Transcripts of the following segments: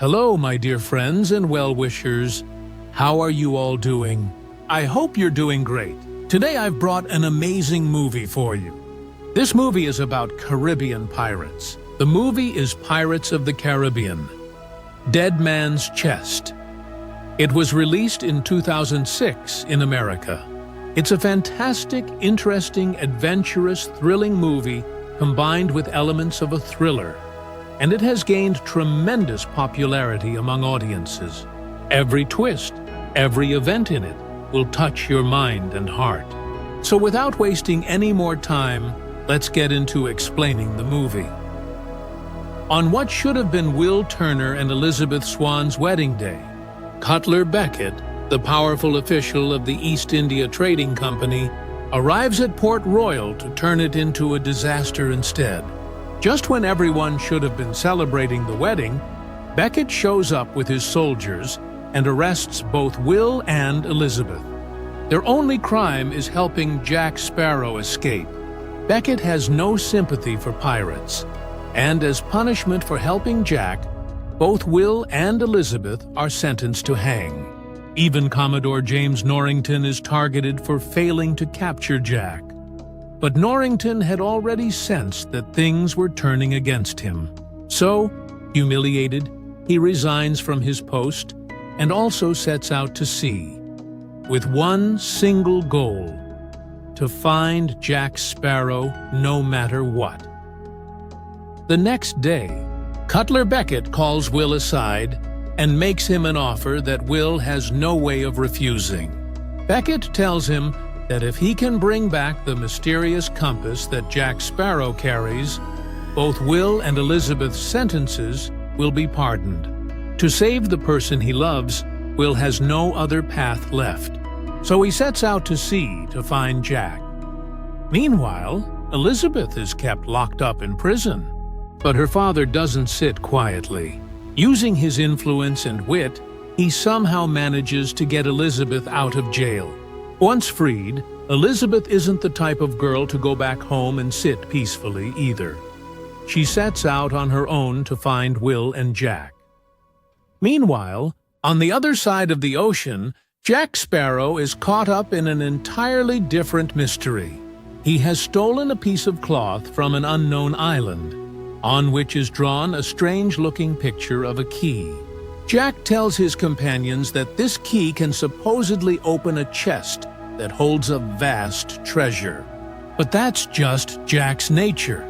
Hello, my dear friends and well-wishers. How are you all doing? I hope you're doing great. Today I've brought an amazing movie for you. This movie is about Caribbean pirates. The movie is Pirates of the Caribbean: Dead Man's Chest. It was released in 2006 in America. It's a fantastic, interesting, adventurous, thrilling movie combined with elements of a thriller, and it has gained tremendous popularity among audiences. Every twist, every event in it will touch your mind and heart. So without wasting any more time, let's get into explaining the movie. On what should have been Will Turner and Elizabeth Swann's wedding day, Cutler Beckett, the powerful official of the East India Trading Company, arrives at Port Royal to turn it into a disaster instead. Just when everyone should have been celebrating the wedding, Beckett shows up with his soldiers and arrests both Will and Elizabeth. Their only crime is helping Jack Sparrow escape. Beckett has no sympathy for pirates, and as punishment for helping Jack, both Will and Elizabeth are sentenced to hang. Even Commodore James Norrington is targeted for failing to capture Jack. But Norrington had already sensed that things were turning against him. So, humiliated, he resigns from his post and also sets out to sea, with one single goal: to find Jack Sparrow no matter what. The next day, Cutler Beckett calls Will aside and makes him an offer that Will has no way of refusing. Beckett tells him that if he can bring back the mysterious compass that Jack Sparrow carries, both Will and Elizabeth's sentences will be pardoned. To save the person he loves, Will has no other path left, so he sets out to sea to find Jack. Meanwhile, Elizabeth is kept locked up in prison, but her father doesn't sit quietly. Using his influence and wit, he somehow manages to get Elizabeth out of jail. Once freed, Elizabeth isn't the type of girl to go back home and sit peacefully either. She sets out on her own to find Will and Jack. Meanwhile, on the other side of the ocean, Jack Sparrow is caught up in an entirely different mystery. He has stolen a piece of cloth from an unknown island, on which is drawn a strange-looking picture of a key. Jack tells his companions that this key can supposedly open a chest that holds a vast treasure. But that's just Jack's nature.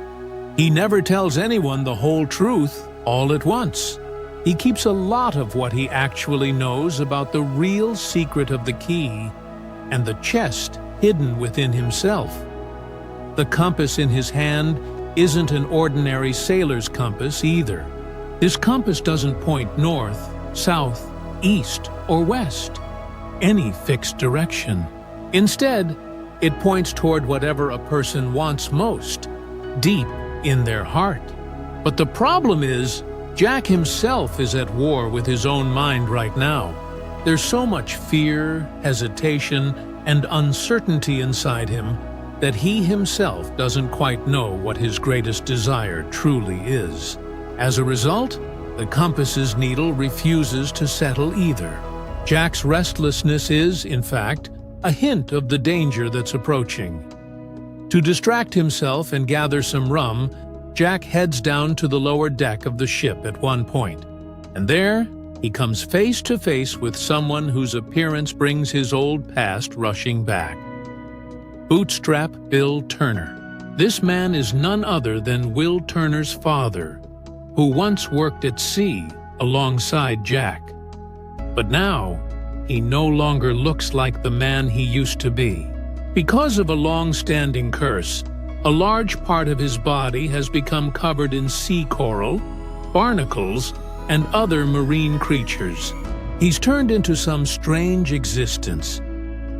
He never tells anyone the whole truth all at once. He keeps a lot of what he actually knows about the real secret of the key and the chest hidden within himself. The compass in his hand isn't an ordinary sailor's compass either. This compass doesn't point north, south, east, or west, any fixed direction. Instead, it points toward whatever a person wants most, deep in their heart. But the problem is, Jack himself is at war with his own mind right now. There's so much fear, hesitation, and uncertainty inside him that he himself doesn't quite know what his greatest desire truly is. As a result, the compass's needle refuses to settle either. Jack's restlessness is, in fact, a hint of the danger that's approaching. To distract himself and gather some rum, Jack heads down to the lower deck of the ship at one point, and there he comes face to face with someone whose appearance brings his old past rushing back. Bootstrap Bill Turner. This man is none other than Will Turner's father, who once worked at sea alongside Jack. But now, he no longer looks like the man he used to be. Because of a long-standing curse, a large part of his body has become covered in sea coral, barnacles, and other marine creatures. He's turned into some strange existence,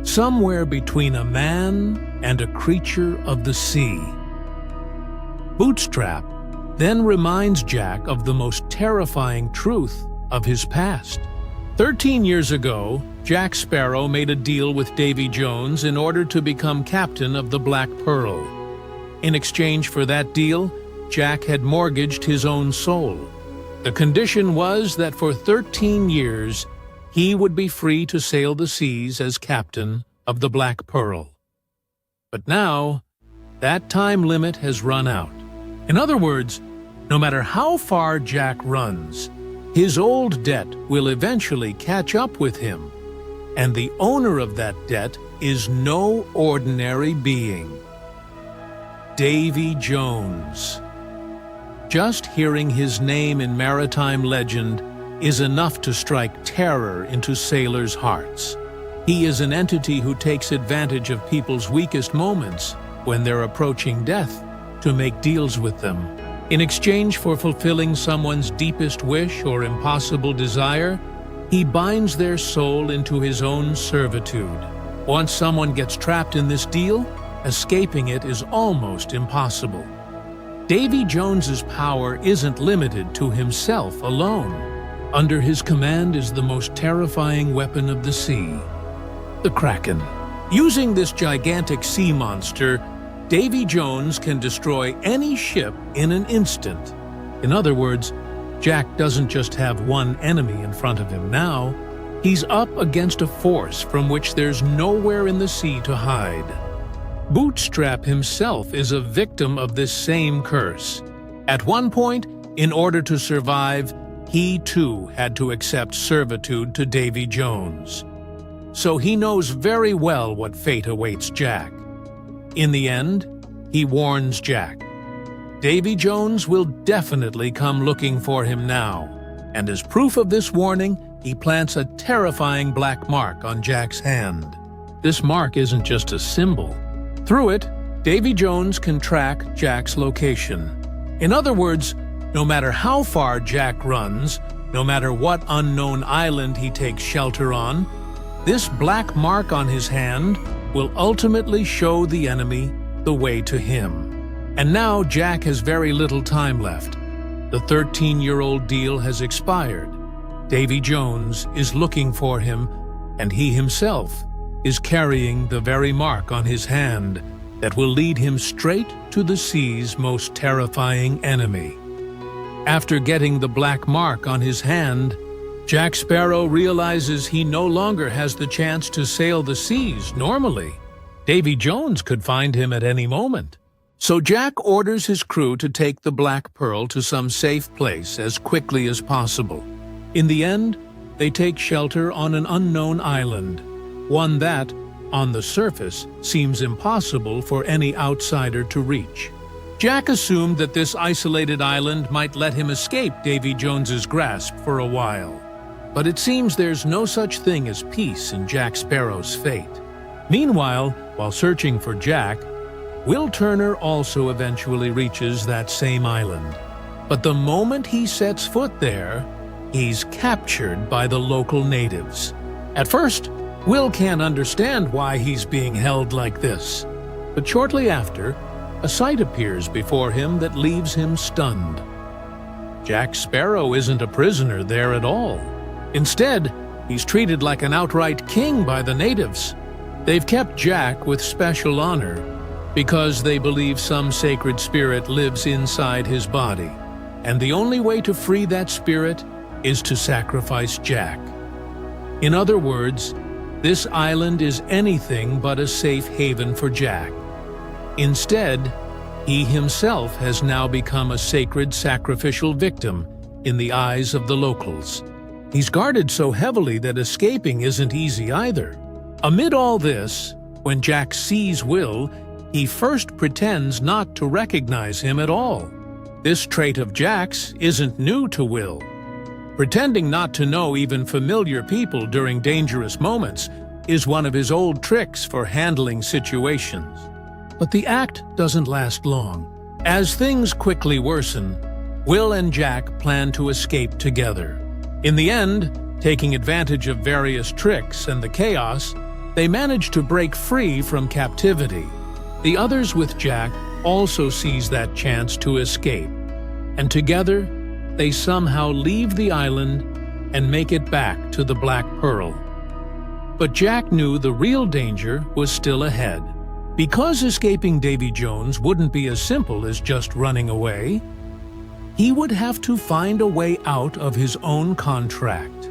somewhere between a man and a creature of the sea. Bootstrap then reminds Jack of the most terrifying truth of his past. 13 years ago, Jack Sparrow made a deal with Davy Jones in order to become captain of the Black Pearl. In exchange for that deal, Jack had mortgaged his own soul. The condition was that for 13 years, he would be free to sail the seas as captain of the Black Pearl. But now, that time limit has run out. In other words, no matter how far Jack runs, his old debt will eventually catch up with him, and the owner of that debt is no ordinary being. Davy Jones. Just hearing his name in maritime legend is enough to strike terror into sailors' hearts. He is an entity who takes advantage of people's weakest moments when they're approaching death to make deals with them. In exchange for fulfilling someone's deepest wish or impossible desire, he binds their soul into his own servitude. Once someone gets trapped in this deal, escaping it is almost impossible. Davy Jones's power isn't limited to himself alone. Under his command is the most terrifying weapon of the sea, the Kraken. Using this gigantic sea monster, Davy Jones can destroy any ship in an instant. In other words, Jack doesn't just have one enemy in front of him now, he's up against a force from which there's nowhere in the sea to hide. Bootstrap himself is a victim of this same curse. At one point, in order to survive, he too had to accept servitude to Davy Jones. So he knows very well what fate awaits Jack. In the end, he warns Jack. Davy Jones will definitely come looking for him now, and as proof of this warning, he plants a terrifying black mark on Jack's hand. This mark isn't just a symbol. Through it, Davy Jones can track Jack's location. In other words, no matter how far Jack runs, no matter what unknown island he takes shelter on, this black mark on his hand will ultimately show the enemy the way to him. And now Jack has very little time left. The 13-year-old deal has expired. Davy Jones is looking for him, and he himself is carrying the very mark on his hand that will lead him straight to the sea's most terrifying enemy. After getting the black mark on his hand, Jack Sparrow realizes he no longer has the chance to sail the seas normally. Davy Jones could find him at any moment. So Jack orders his crew to take the Black Pearl to some safe place as quickly as possible. In the end, they take shelter on an unknown island, one that, on the surface, seems impossible for any outsider to reach. Jack assumed that this isolated island might let him escape Davy Jones's grasp for a while. But it seems there's no such thing as peace in Jack Sparrow's fate. Meanwhile, while searching for Jack, Will Turner also eventually reaches that same island. But the moment he sets foot there, he's captured by the local natives. At first, Will can't understand why he's being held like this. But shortly after, a sight appears before him that leaves him stunned. Jack Sparrow isn't a prisoner there at all. Instead, he's treated like an outright king by the natives. They've kept Jack with special honor because they believe some sacred spirit lives inside his body, and the only way to free that spirit is to sacrifice Jack. In other words, this island is anything but a safe haven for Jack. Instead, he himself has now become a sacred sacrificial victim in the eyes of the locals. He's guarded so heavily that escaping isn't easy either. Amid all this, when Jack sees Will, he first pretends not to recognize him at all. This trait of Jack's isn't new to Will. Pretending not to know even familiar people during dangerous moments is one of his old tricks for handling situations. But the act doesn't last long. As things quickly worsen, Will and Jack plan to escape together. In the end, taking advantage of various tricks and the chaos, they manage to break free from captivity. The others with Jack also seize that chance to escape, and together they somehow leave the island and make it back to the Black Pearl. But Jack knew the real danger was still ahead. Because escaping Davy Jones wouldn't be as simple as just running away, he would have to find a way out of his own contract.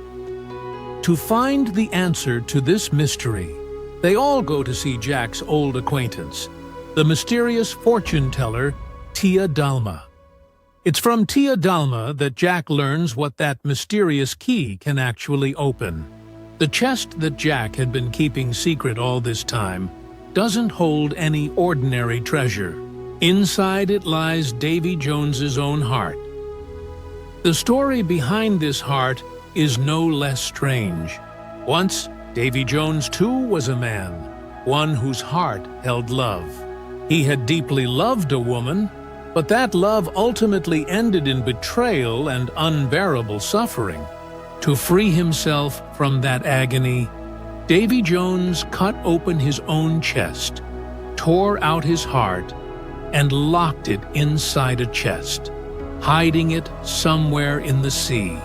To find the answer to this mystery, they all go to see Jack's old acquaintance, the mysterious fortune teller, Tia Dalma. It's from Tia Dalma that Jack learns what that mysterious key can actually open. The chest that Jack had been keeping secret all this time doesn't hold any ordinary treasure. Inside it lies Davy Jones's own heart. The story behind this heart is no less strange. Once, Davy Jones too was a man, one whose heart held love. He had deeply loved a woman, but that love ultimately ended in betrayal and unbearable suffering. To free himself from that agony, Davy Jones cut open his own chest, tore out his heart, and locked it inside a chest, hiding it somewhere in the sea.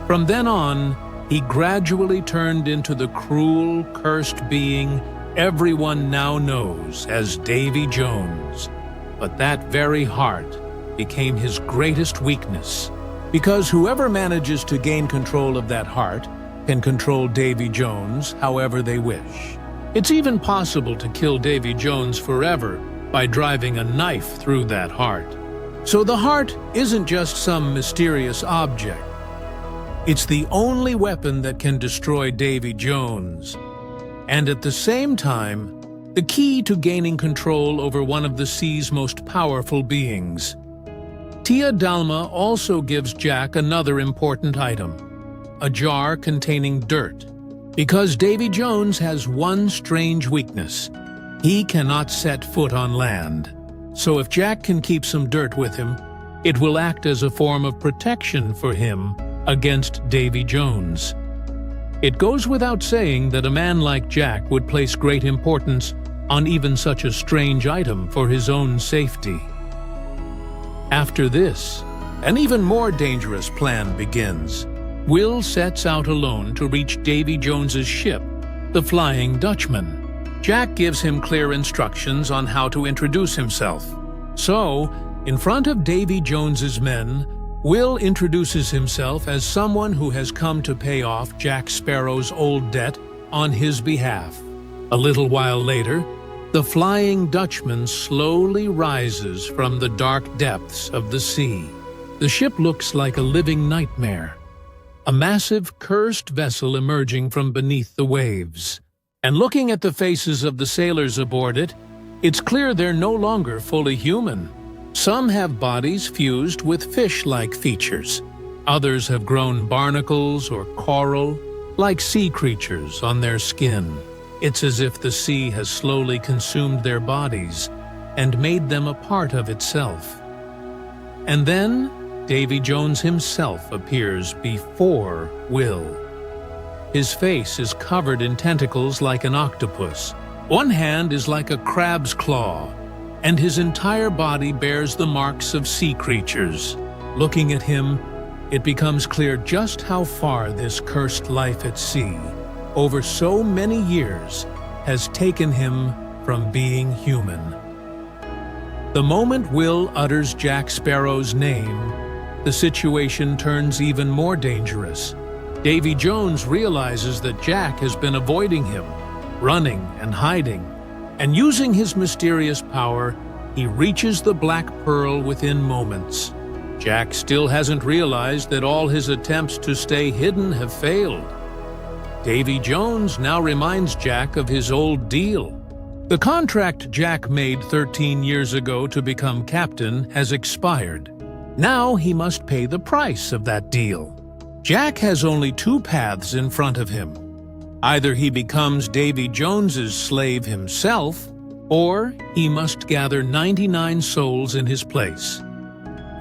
From then on, he gradually turned into the cruel, cursed being everyone now knows as Davy Jones. But that very heart became his greatest weakness, because whoever manages to gain control of that heart can control Davy Jones however they wish. It's even possible to kill Davy Jones forever by driving a knife through that heart. So the heart isn't just some mysterious object. It's the only weapon that can destroy Davy Jones, and at the same time, the key to gaining control over one of the sea's most powerful beings. Tia Dalma also gives Jack another important item, a jar containing dirt, because Davy Jones has one strange weakness. He cannot set foot on land. So if Jack can keep some dirt with him, it will act as a form of protection for him against Davy Jones. It goes without saying that a man like Jack would place great importance on even such a strange item for his own safety. After this, an even more dangerous plan begins. Will sets out alone to reach Davy Jones's ship, the Flying Dutchman. Jack gives him clear instructions on how to introduce himself. So, in front of Davy Jones's men, Will introduces himself as someone who has come to pay off Jack Sparrow's old debt on his behalf. A little while later, the Flying Dutchman slowly rises from the dark depths of the sea. The ship looks like a living nightmare, a massive, cursed vessel emerging from beneath the waves. And looking at the faces of the sailors aboard it, it's clear they're no longer fully human. Some have bodies fused with fish-like features. Others have grown barnacles or coral, like sea creatures, on their skin. It's as if the sea has slowly consumed their bodies and made them a part of itself. And then, Davy Jones himself appears before Will. His face is covered in tentacles like an octopus. One hand is like a crab's claw, and his entire body bears the marks of sea creatures. Looking at him, it becomes clear just how far this cursed life at sea, over so many years, has taken him from being human. The moment Will utters Jack Sparrow's name, the situation turns even more dangerous. Davy Jones realizes that Jack has been avoiding him, running and hiding, and using his mysterious power, he reaches the Black Pearl within moments. Jack still hasn't realized that all his attempts to stay hidden have failed. Davy Jones now reminds Jack of his old deal. The contract Jack made 13 years ago to become captain has expired. Now he must pay the price of that deal. Jack has only two paths in front of him. Either he becomes Davy Jones's slave himself, or he must gather 99 souls in his place.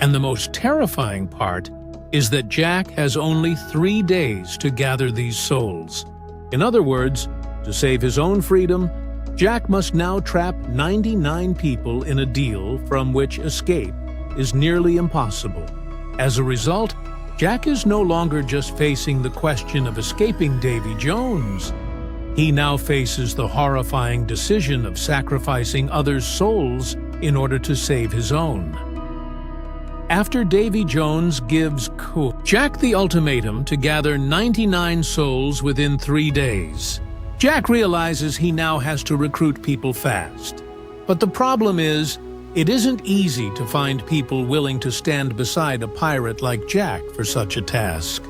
And the most terrifying part is that Jack has only 3 days to gather these souls. In other words, to save his own freedom, Jack must now trap 99 people in a deal from which escape is nearly impossible. As a result, Jack is no longer just facing the question of escaping Davy Jones. He now faces the horrifying decision of sacrificing others' souls in order to save his own. after Davy Jones gives Jack the ultimatum to gather 99 souls within 3 days. Jack realizes he now has to recruit people fast. But the problem is, it isn't easy to find people willing to stand beside a pirate like Jack for such a task.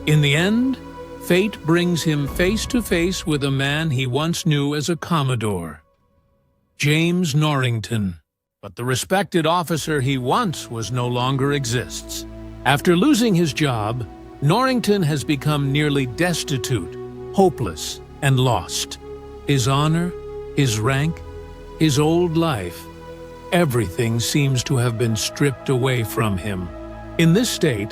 In the end, fate brings him face to face with a man he once knew as a Commodore, James Norrington. But the respected officer he once was no longer exists. After losing his job, Norrington has become nearly destitute, hopeless, and lost. His honor, his rank, his old life, everything seems to have been stripped away from him. In this state,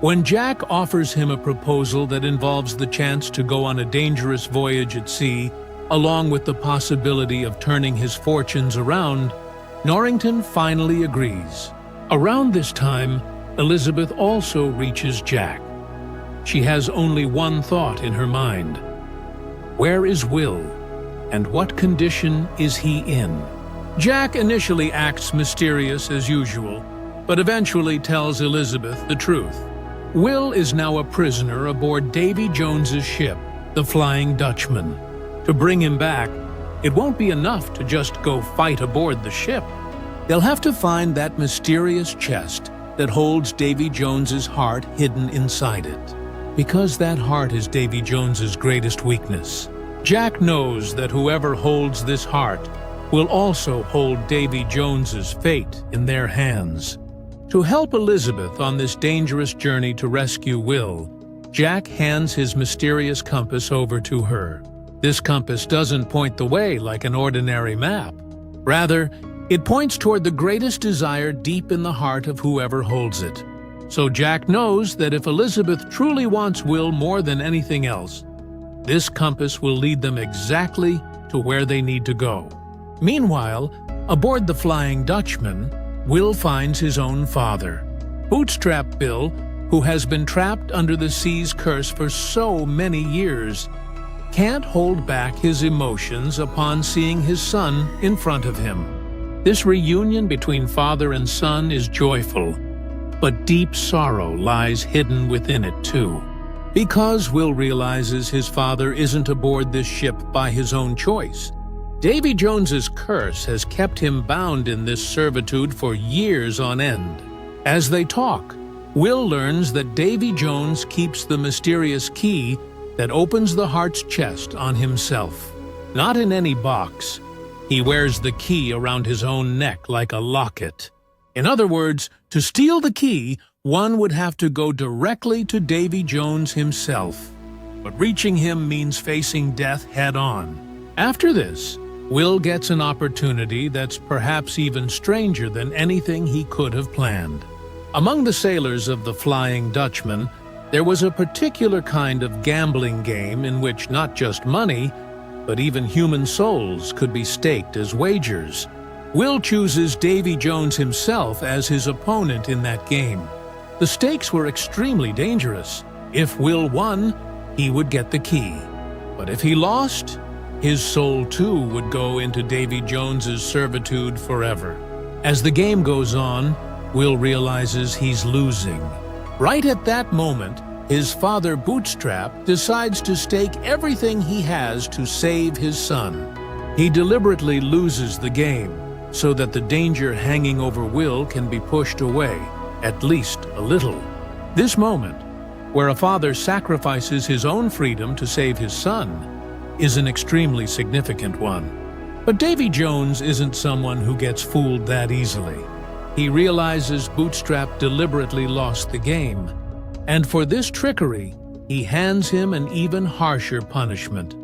when Jack offers him a proposal that involves the chance to go on a dangerous voyage at sea, along with the possibility of turning his fortunes around, Norrington finally agrees. Around this time, Elizabeth also reaches Jack. She has only one thought in her mind. Where is Will, and what condition is he in? Jack initially acts mysterious as usual, but eventually tells Elizabeth the truth. Will is now a prisoner aboard Davy Jones's ship, the Flying Dutchman. To bring him back, it won't be enough to just go fight aboard the ship. They'll have to find that mysterious chest that holds Davy Jones's heart hidden inside it. Because that heart is Davy Jones's greatest weakness, Jack knows that whoever holds this heart will also hold Davy Jones's fate in their hands. To help Elizabeth on this dangerous journey to rescue Will, Jack hands his mysterious compass over to her. This compass doesn't point the way like an ordinary map. Rather, it points toward the greatest desire deep in the heart of whoever holds it. So Jack knows that if Elizabeth truly wants Will more than anything else, this compass will lead them exactly to where they need to go. Meanwhile, aboard the Flying Dutchman, Will finds his own father. Bootstrap Bill, who has been trapped under the sea's curse for so many years, can't hold back his emotions upon seeing his son in front of him. This reunion between father and son is joyful, but deep sorrow lies hidden within it too. Because Will realizes his father isn't aboard this ship by his own choice, Davy Jones's curse has kept him bound in this servitude for years on end. As they talk, Will learns that Davy Jones keeps the mysterious key that opens the heart's chest on himself. Not in any box. He wears the key around his own neck like a locket. In other words, to steal the key, one would have to go directly to Davy Jones himself. But reaching him means facing death head-on. After this, Will gets an opportunity that's perhaps even stranger than anything he could have planned. Among the sailors of the Flying Dutchman, there was a particular kind of gambling game in which not just money, but even human souls could be staked as wagers. Will chooses Davy Jones himself as his opponent in that game. The stakes were extremely dangerous. If Will won, he would get the key. But if he lost, his soul too would go into Davy Jones's servitude forever. As the game goes on, Will realizes he's losing. Right at that moment, his father Bootstrap decides to stake everything he has to save his son. He deliberately loses the game so that the danger hanging over Will can be pushed away, at least a little. This moment, where a father sacrifices his own freedom to save his son, is an extremely significant one. But Davy Jones isn't someone who gets fooled that easily. He realizes Bootstrap deliberately lost the game, and for this trickery, he hands him an even harsher punishment: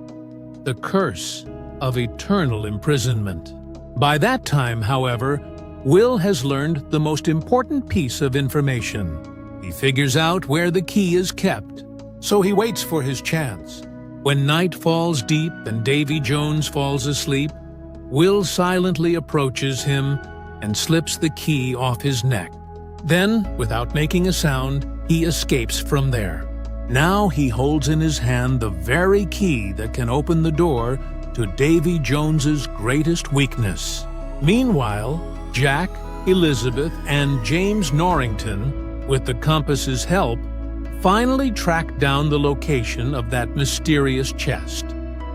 the curse of eternal imprisonment. By that time, however, Will has learned the most important piece of information. He figures out where the key is kept, so he waits for his chance. When night falls deep and Davy Jones falls asleep, Will silently approaches him and slips the key off his neck. Then, without making a sound, he escapes from there. Now he holds in his hand the very key that can open the door to Davy Jones's greatest weakness. Meanwhile, Jack, Elizabeth, and James Norrington, with the compass's help, finally track down the location of that mysterious chest.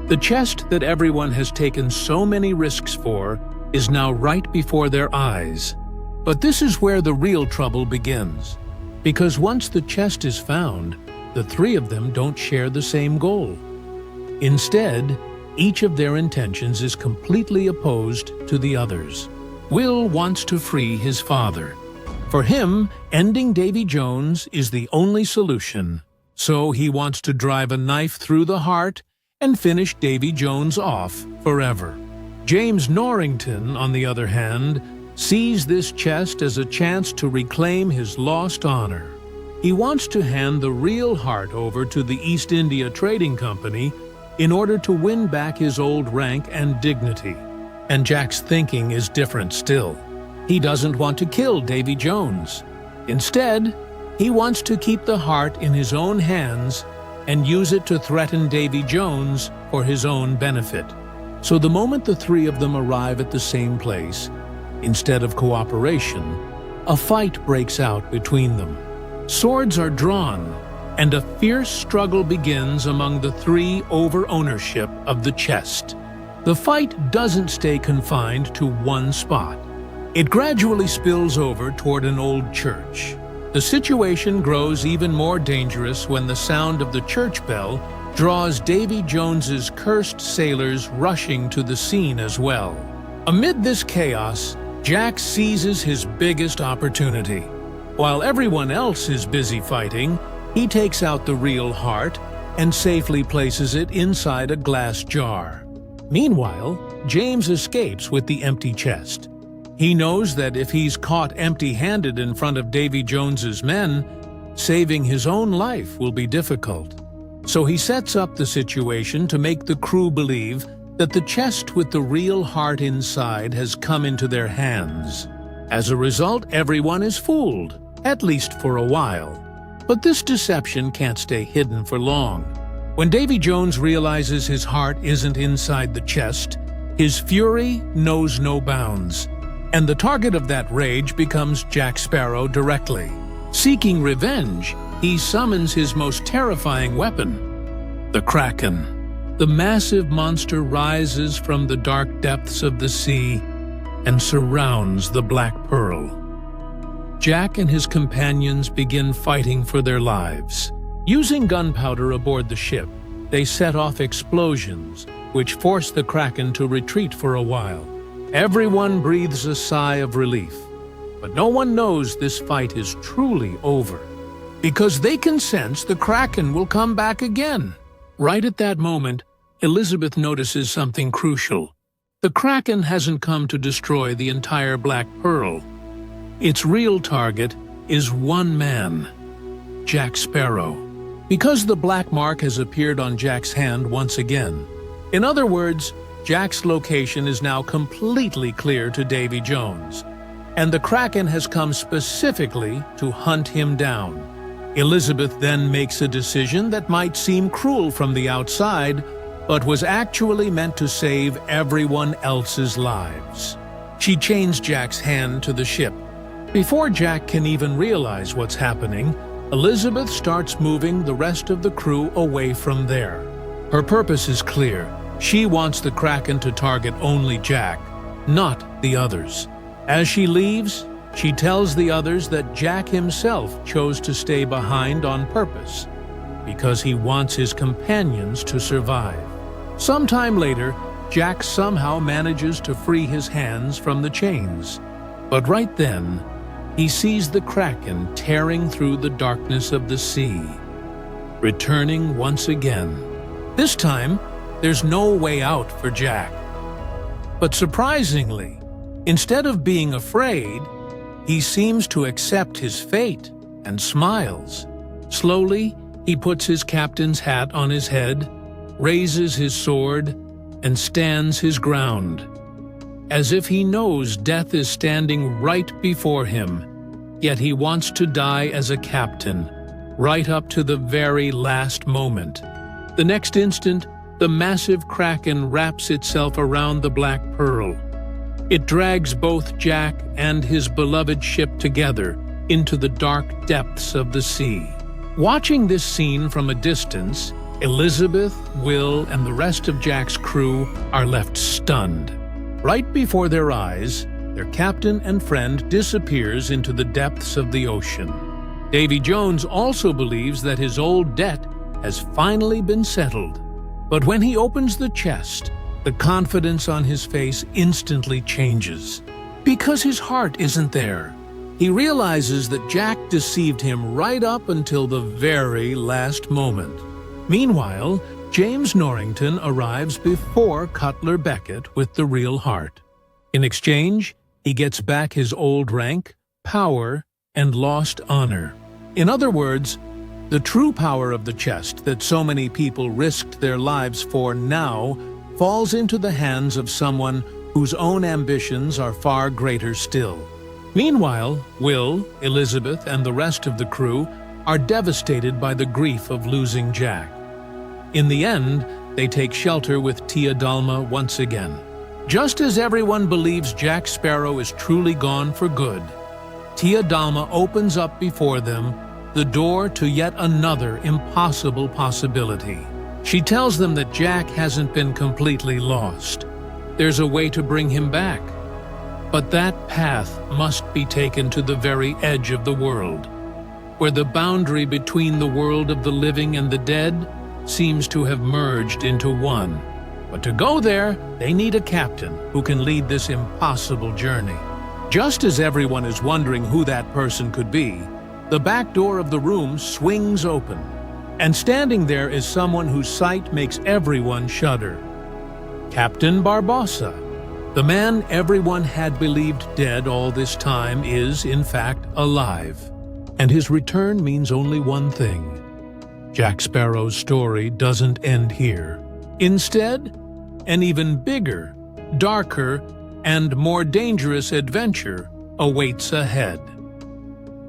The chest that everyone has taken so many risks for is now right before their eyes. But this is where the real trouble begins. Because once the chest is found, the three of them don't share the same goal. Instead, each of their intentions is completely opposed to the others. Will wants to free his father. For him, ending Davy Jones is the only solution. So he wants to drive a knife through the heart and finish Davy Jones off forever. James Norrington, on the other hand, sees this chest as a chance to reclaim his lost honor. He wants to hand the real heart over to the East India Trading Company in order to win back his old rank and dignity. And Jack's thinking is different still. He doesn't want to kill Davy Jones. Instead, he wants to keep the heart in his own hands and use it to threaten Davy Jones for his own benefit. So the moment the three of them arrive at the same place, instead of cooperation, a fight breaks out between them. Swords are drawn, and a fierce struggle begins among the three over ownership of the chest. The fight doesn't stay confined to one spot. It gradually spills over toward an old church. The situation grows even more dangerous when the sound of the church bell draws Davy Jones's cursed sailors rushing to the scene as well. Amid this chaos, Jack seizes his biggest opportunity. While everyone else is busy fighting, he takes out the real heart and safely places it inside a glass jar. Meanwhile, James escapes with the empty chest. He knows that if he's caught empty-handed in front of Davy Jones's men, saving his own life will be difficult. So he sets up the situation to make the crew believe that the chest with the real heart inside has come into their hands. As a result, everyone is fooled, at least for a while. But this deception can't stay hidden for long. When Davy Jones realizes his heart isn't inside the chest, his fury knows no bounds, and the target of that rage becomes Jack Sparrow directly. Seeking revenge, he summons his most terrifying weapon, the Kraken. The massive monster rises from the dark depths of the sea and surrounds the Black Pearl. Jack and his companions begin fighting for their lives. Using gunpowder aboard the ship, they set off explosions, which force the Kraken to retreat for a while. Everyone breathes a sigh of relief, but no one knows this fight is truly over, because they can sense the Kraken will come back again. Right at that moment, Elizabeth notices something crucial. The Kraken hasn't come to destroy the entire Black Pearl. Its real target is one man, Jack Sparrow, because the black mark has appeared on Jack's hand once again. In other words, Jack's location is now completely clear to Davy Jones, and the Kraken has come specifically to hunt him down. Elizabeth then makes a decision that might seem cruel from the outside, but was actually meant to save everyone else's lives. She chains Jack's hand to the ship. Before Jack can even realize what's happening, Elizabeth starts moving the rest of the crew away from there. Her purpose is clear. She wants the Kraken to target only Jack, not the others. As she leaves, she tells the others that Jack himself chose to stay behind on purpose, because he wants his companions to survive. Sometime later, Jack somehow manages to free his hands from the chains. But right then, he sees the Kraken tearing through the darkness of the sea, returning once again. This time, there's no way out for Jack. But surprisingly, instead of being afraid, he seems to accept his fate and smiles. Slowly, he puts his captain's hat on his head, raises his sword, and stands his ground, as if he knows death is standing right before him, yet he wants to die as a captain, right up to the very last moment. The next instant, the massive Kraken wraps itself around the Black Pearl. It drags both Jack and his beloved ship together into the dark depths of the sea. Watching this scene from a distance, Elizabeth, Will, and the rest of Jack's crew are left stunned. Right before their eyes, their captain and friend disappears into the depths of the ocean. Davy Jones also believes that his old debt has finally been settled. But when he opens the chest, the confidence on his face instantly changes. Because his heart isn't there. He realizes that Jack deceived him right up until the very last moment. Meanwhile, James Norrington arrives before Cutler Beckett with the real heart. In exchange, he gets back his old rank, power, and lost honor. In other words, the true power of the chest that so many people risked their lives for now falls into the hands of someone whose own ambitions are far greater still. Meanwhile, Will, Elizabeth, and the rest of the crew are devastated by the grief of losing Jack. In the end, they take shelter with Tia Dalma once again. Just as everyone believes Jack Sparrow is truly gone for good, Tia Dalma opens up before them the door to yet another impossible possibility. She tells them that Jack hasn't been completely lost. There's a way to bring him back. But that path must be taken to the very edge of the world, where the boundary between the world of the living and the dead seems to have merged into one. But to go there, they need a captain who can lead this impossible journey. Just as everyone is wondering who that person could be, the back door of the room swings open, and standing there is someone whose sight makes everyone shudder. Captain Barbossa. The man everyone had believed dead all this time is, in fact, alive. And his return means only one thing. Jack Sparrow's story doesn't end here. Instead, an even bigger, darker, and more dangerous adventure awaits ahead.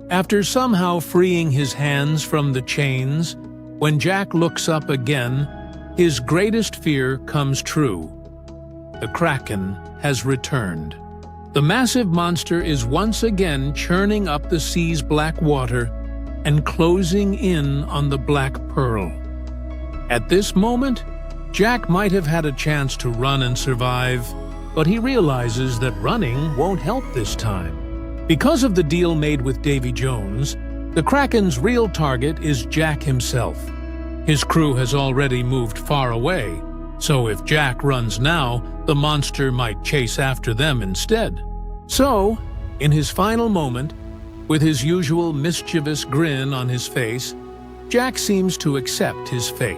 After somehow freeing his hands from the chains, when Jack looks up again, his greatest fear comes true. The Kraken has returned. The massive monster is once again churning up the sea's black water and closing in on the Black Pearl. At this moment, Jack might have had a chance to run and survive, but he realizes that running won't help this time. Because of the deal made with Davy Jones, the Kraken's real target is Jack himself. His crew has already moved far away, so if Jack runs now, the monster might chase after them instead. So, in his final moment, with his usual mischievous grin on his face, Jack seems to accept his fate.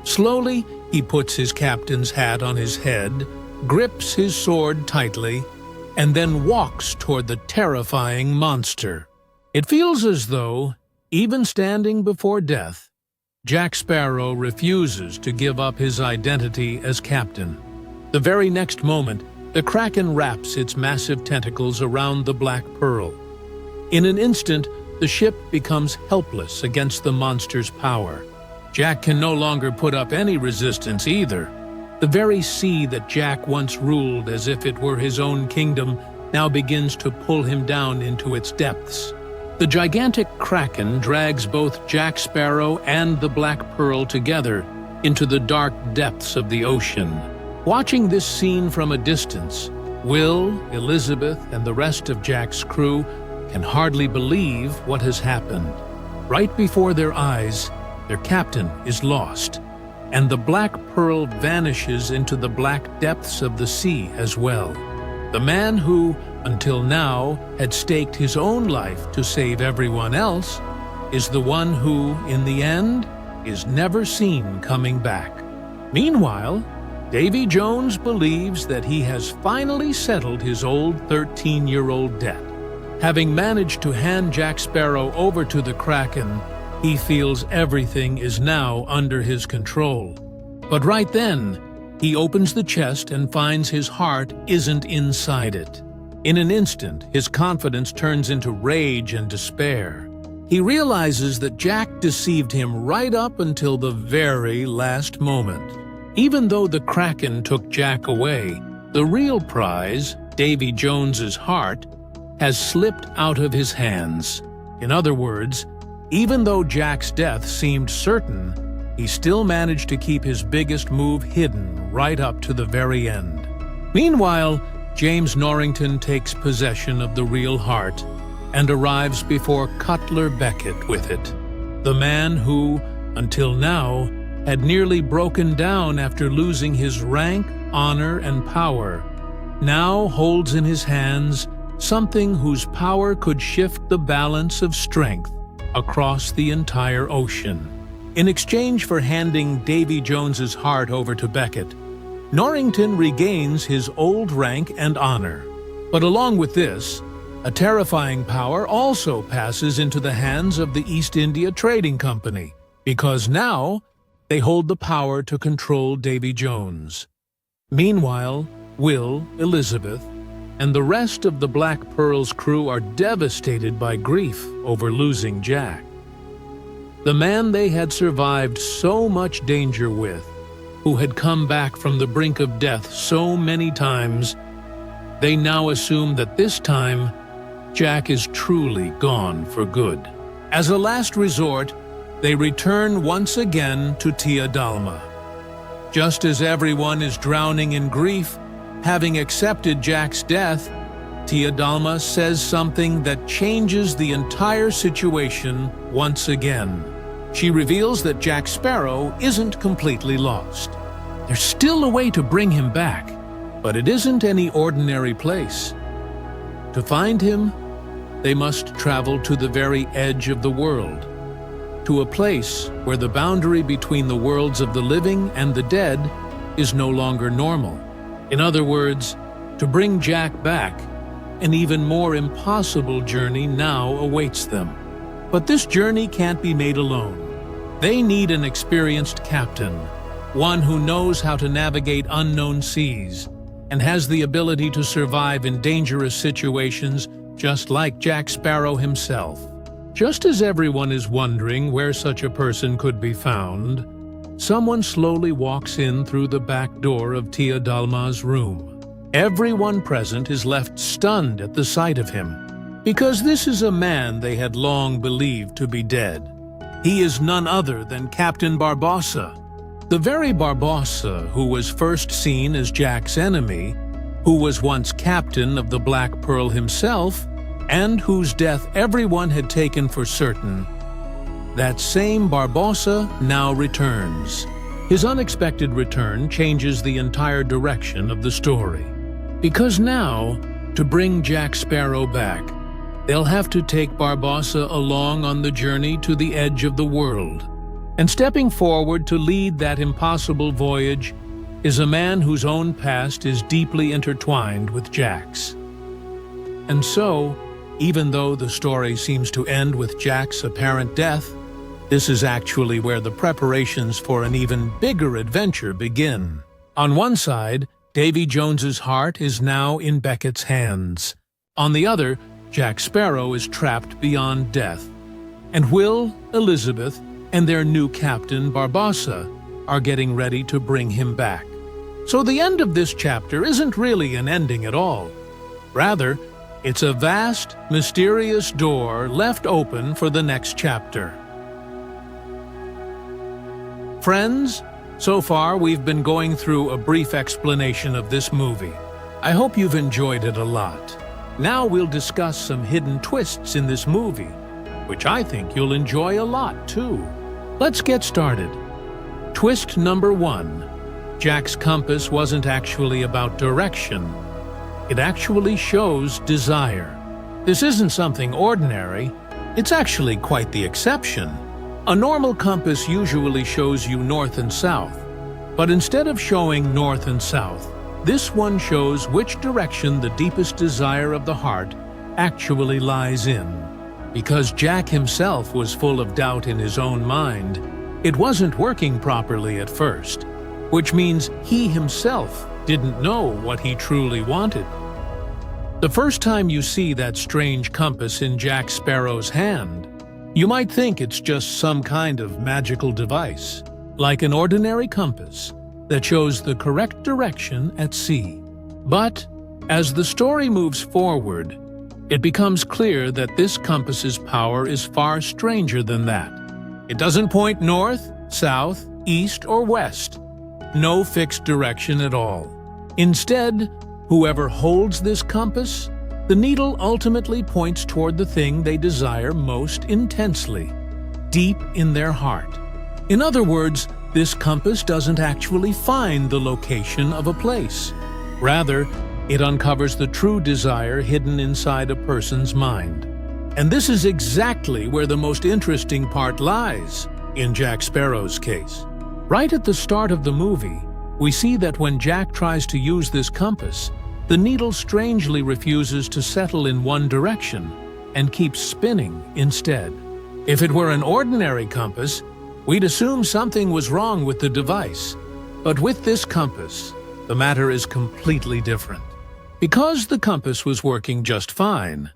Slowly, he puts his captain's hat on his head, grips his sword tightly, and then walks toward the terrifying monster. It feels as though, even standing before death, Jack Sparrow refuses to give up his identity as captain. The very next moment, the Kraken wraps its massive tentacles around the Black Pearl. In an instant, the ship becomes helpless against the monster's power. Jack can no longer put up any resistance either. The very sea that Jack once ruled as if it were his own kingdom now begins to pull him down into its depths. The gigantic Kraken drags both Jack Sparrow and the Black Pearl together into the dark depths of the ocean. Watching this scene from a distance, Will, Elizabeth, and the rest of Jack's crew can hardly believe what has happened. Right before their eyes, their captain is lost, and the Black Pearl vanishes into the black depths of the sea as well. The man who, until now, had staked his own life to save everyone else, is the one who, in the end, is never seen coming back. Meanwhile, Davy Jones believes that he has finally settled his old 13-year-old debt. Having managed to hand Jack Sparrow over to the Kraken, he feels everything is now under his control. But right then, he opens the chest and finds his heart isn't inside it. In an instant, his confidence turns into rage and despair. He realizes that Jack deceived him right up until the very last moment. Even though the Kraken took Jack away, the real prize, Davy Jones's heart, has slipped out of his hands. In other words, even though Jack's death seemed certain, he still managed to keep his biggest move hidden right up to the very end. Meanwhile, James Norrington takes possession of the real heart and arrives before Cutler Beckett with it. The man who, until now, had nearly broken down after losing his rank, honor, and power, now holds in his hands something whose power could shift the balance of strength across the entire ocean. In exchange for handing Davy Jones's heart over to Beckett, Norrington regains his old rank and honor. But along with this, a terrifying power also passes into the hands of the East India Trading Company, because now they hold the power to control Davy Jones. Meanwhile, Will, Elizabeth, and the rest of the Black Pearl's crew are devastated by grief over losing Jack. The man they had survived so much danger with, who had come back from the brink of death so many times, they now assume that this time, Jack is truly gone for good. As a last resort, they return once again to Tia Dalma. Just as everyone is drowning in grief, having accepted Jack's death, Tia Dalma says something that changes the entire situation once again. She reveals that Jack Sparrow isn't completely lost. There's still a way to bring him back, but it isn't any ordinary place. To find him, they must travel to the very edge of the world, to a place where the boundary between the worlds of the living and the dead is no longer normal. In other words, to bring Jack back, an even more impossible journey now awaits them. But this journey can't be made alone. They need an experienced captain, one who knows how to navigate unknown seas and has the ability to survive in dangerous situations just like Jack Sparrow himself. Just as everyone is wondering where such a person could be found, someone slowly walks in through the back door of Tia Dalma's room. Everyone present is left stunned at the sight of him, because this is a man they had long believed to be dead. He is none other than Captain Barbossa, the very Barbossa who was first seen as Jack's enemy, who was once captain of the Black Pearl himself, and whose death everyone had taken for certain. That same Barbossa now returns. His unexpected return changes the entire direction of the story. Because now, to bring Jack Sparrow back, they'll have to take Barbossa along on the journey to the edge of the world. And stepping forward to lead that impossible voyage is a man whose own past is deeply intertwined with Jack's. And so, even though the story seems to end with Jack's apparent death, this is actually where the preparations for an even bigger adventure begin. On one side, Davy Jones's heart is now in Beckett's hands. On the other, Jack Sparrow is trapped beyond death. And Will, Elizabeth, and their new captain, Barbossa, are getting ready to bring him back. So the end of this chapter isn't really an ending at all. Rather, it's a vast, mysterious door left open for the next chapter. Friends, so far we've been going through a brief explanation of this movie. I hope you've enjoyed it a lot. Now we'll discuss some hidden twists in this movie, which I think you'll enjoy a lot too. Let's get started. Twist number 1. Jack's compass wasn't actually about direction. It actually shows desire. This isn't something ordinary. It's actually quite the exception. A normal compass usually shows you north and south, but instead of showing north and south, this one shows which direction the deepest desire of the heart actually lies in. Because Jack himself was full of doubt in his own mind, it wasn't working properly at first, which means he himself didn't know what he truly wanted. The first time you see that strange compass in Jack Sparrow's hand, you might think it's just some kind of magical device, like an ordinary compass that shows the correct direction at sea. But, As the story moves forward, it becomes clear that this compass's power is far stranger than that. It doesn't point north, south, east, or west. No fixed direction at all. Instead, whoever holds this compass, the needle ultimately points toward the thing they desire most intensely, deep in their heart. In other words, this compass doesn't actually find the location of a place. Rather, it uncovers the true desire hidden inside a person's mind. And this is exactly where the most interesting part lies, in Jack Sparrow's case. Right at the start of the movie, we see that when Jack tries to use this compass, the needle strangely refuses to settle in one direction and keeps spinning instead. If it were an ordinary compass, we'd assume something was wrong with the device. But with this compass, the matter is completely different. Because the compass was working just fine,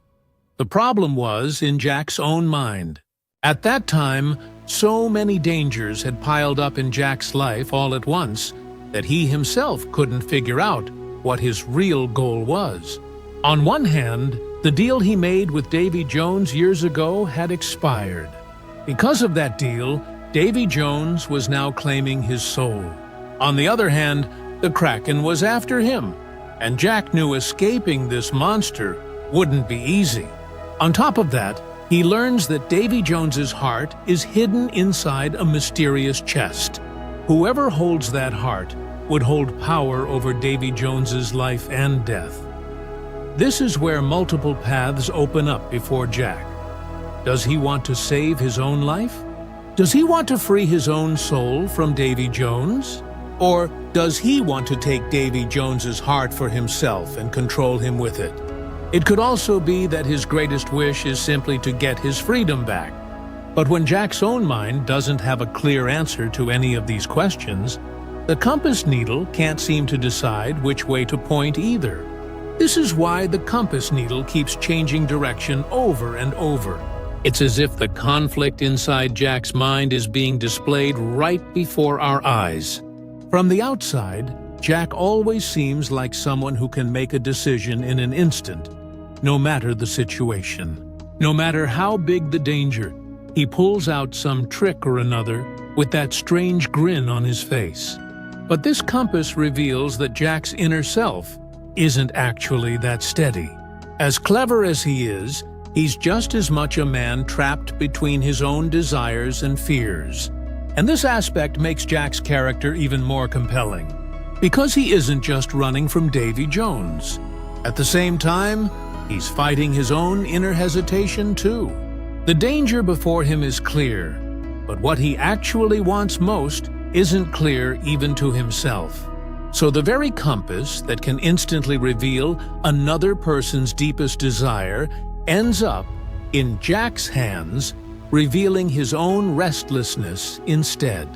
the problem was in Jack's own mind. At that time, so many dangers had piled up in Jack's life all at once that he himself couldn't figure out what his real goal was. On one hand, the deal he made with Davy Jones years ago had expired. Because of that deal, Davy Jones was now claiming his soul. On the other hand, the Kraken was after him, and Jack knew escaping this monster wouldn't be easy. On top of that, he learns that Davy Jones's heart is hidden inside a mysterious chest. Whoever holds that heart would hold power over Davy Jones's life and death. This is where multiple paths open up before Jack. Does he want to save his own life? Does he want to free his own soul from Davy Jones? Or does he want to take Davy Jones's heart for himself and control him with it? It could also be that his greatest wish is simply to get his freedom back. But when Jack's own mind doesn't have a clear answer to any of these questions, the compass needle can't seem to decide which way to point either. This is why the compass needle keeps changing direction over and over. It's as if the conflict inside Jack's mind is being displayed right before our eyes. From the outside, Jack always seems like someone who can make a decision in an instant, no matter the situation. No matter how big the danger, he pulls out some trick or another with that strange grin on his face. But this compass reveals that Jack's inner self isn't actually that steady. As clever as he is, he's just as much a man trapped between his own desires and fears. And this aspect makes Jack's character even more compelling, because he isn't just running from Davy Jones. At the same time, he's fighting his own inner hesitation too. The danger before him is clear, but what he actually wants most isn't clear even to himself. So the very compass that can instantly reveal another person's deepest desire ends up in Jack's hands, revealing his own restlessness instead.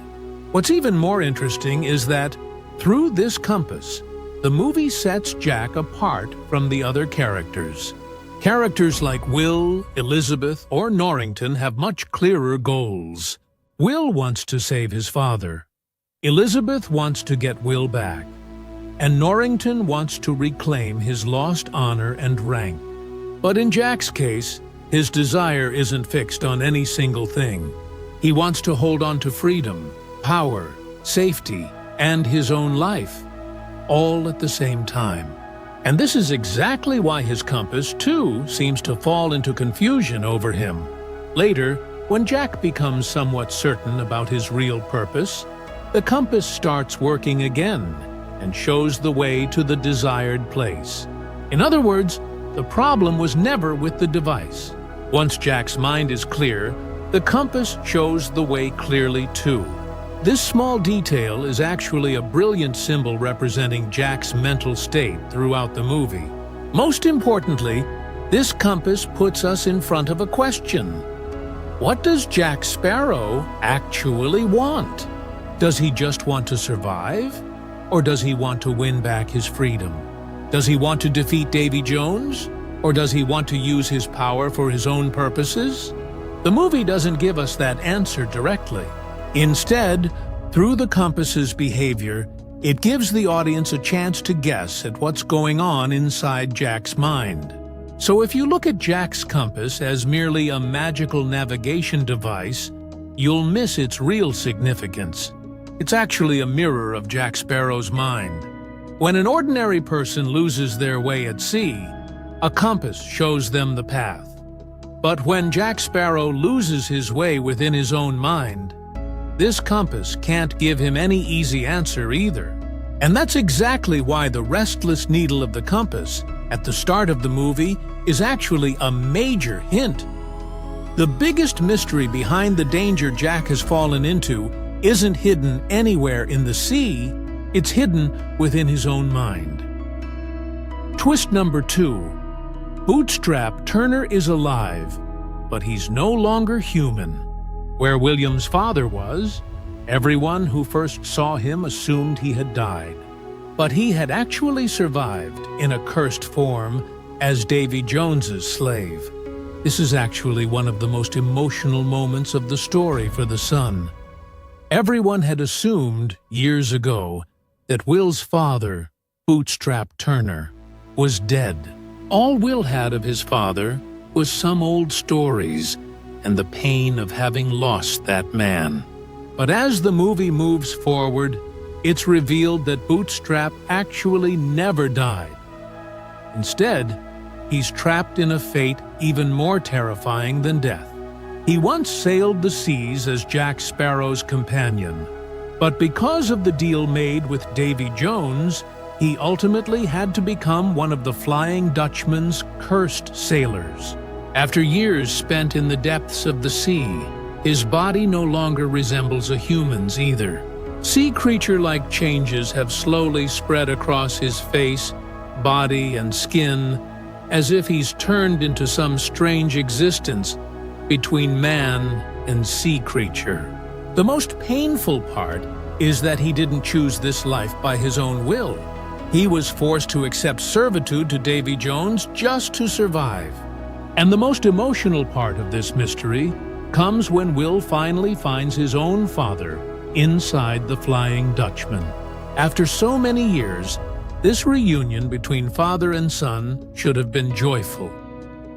What's even more interesting is that, through this compass, the movie sets Jack apart from the other characters. Characters like Will, Elizabeth, or Norrington have much clearer goals. Will wants to save his father. Elizabeth wants to get Will back. And Norrington wants to reclaim his lost honor and rank. But in Jack's case, his desire isn't fixed on any single thing. He wants to hold on to freedom, power, safety, and his own life, all at the same time. And this is exactly why his compass, too, seems to fall into confusion over him. Later, when Jack becomes somewhat certain about his real purpose, the compass starts working again and shows the way to the desired place. In other words, the problem was never with the device. Once Jack's mind is clear, the compass shows the way clearly too. This small detail is actually a brilliant symbol representing Jack's mental state throughout the movie. Most importantly, this compass puts us in front of a question. What does Jack Sparrow actually want? Does he just want to survive? Or does he want to win back his freedom? Does he want to defeat Davy Jones? Or does he want to use his power for his own purposes? The movie doesn't give us that answer directly. Instead, through the compass's behavior, It gives the audience a chance to guess at what's going on inside Jack's mind. So if you look at Jack's compass as merely a magical navigation device, you'll miss its real significance. It's actually a mirror of Jack Sparrow's mind. When an ordinary person loses their way at sea, a compass shows them the path. But when Jack Sparrow loses his way within his own mind, this compass can't give him any easy answer either. And that's exactly why the restless needle of the compass at the start of the movie is actually a major hint. The biggest mystery behind the danger Jack has fallen into isn't hidden anywhere in the sea, it's hidden within his own mind. Twist number 2. Bootstrap Turner is alive, but he's no longer human. Where William's father was, everyone who first saw him assumed he had died. But he had actually survived in a cursed form as Davy Jones's slave. This is actually one of the most emotional moments of the story for the son. Everyone had assumed, years ago, that Will's father, Bootstrap Turner, was dead. All Will had of his father was some old stories and the pain of having lost that man. But as the movie moves forward, it's revealed that Bootstrap actually never died. Instead, he's trapped in a fate even more terrifying than death. He once sailed the seas as Jack Sparrow's companion, but because of the deal made with Davy Jones, he ultimately had to become one of the Flying Dutchman's cursed sailors. After years spent in the depths of the sea, his body no longer resembles a human's either. Sea creature-like changes have slowly spread across his face, body, and skin, as if he's turned into some strange existence between man and sea creature. The most painful part is that he didn't choose this life by his own will. He was forced to accept servitude to Davy Jones just to survive. And the most emotional part of this mystery comes when Will finally finds his own father inside the Flying Dutchman. After so many years, this reunion between father and son should have been joyful.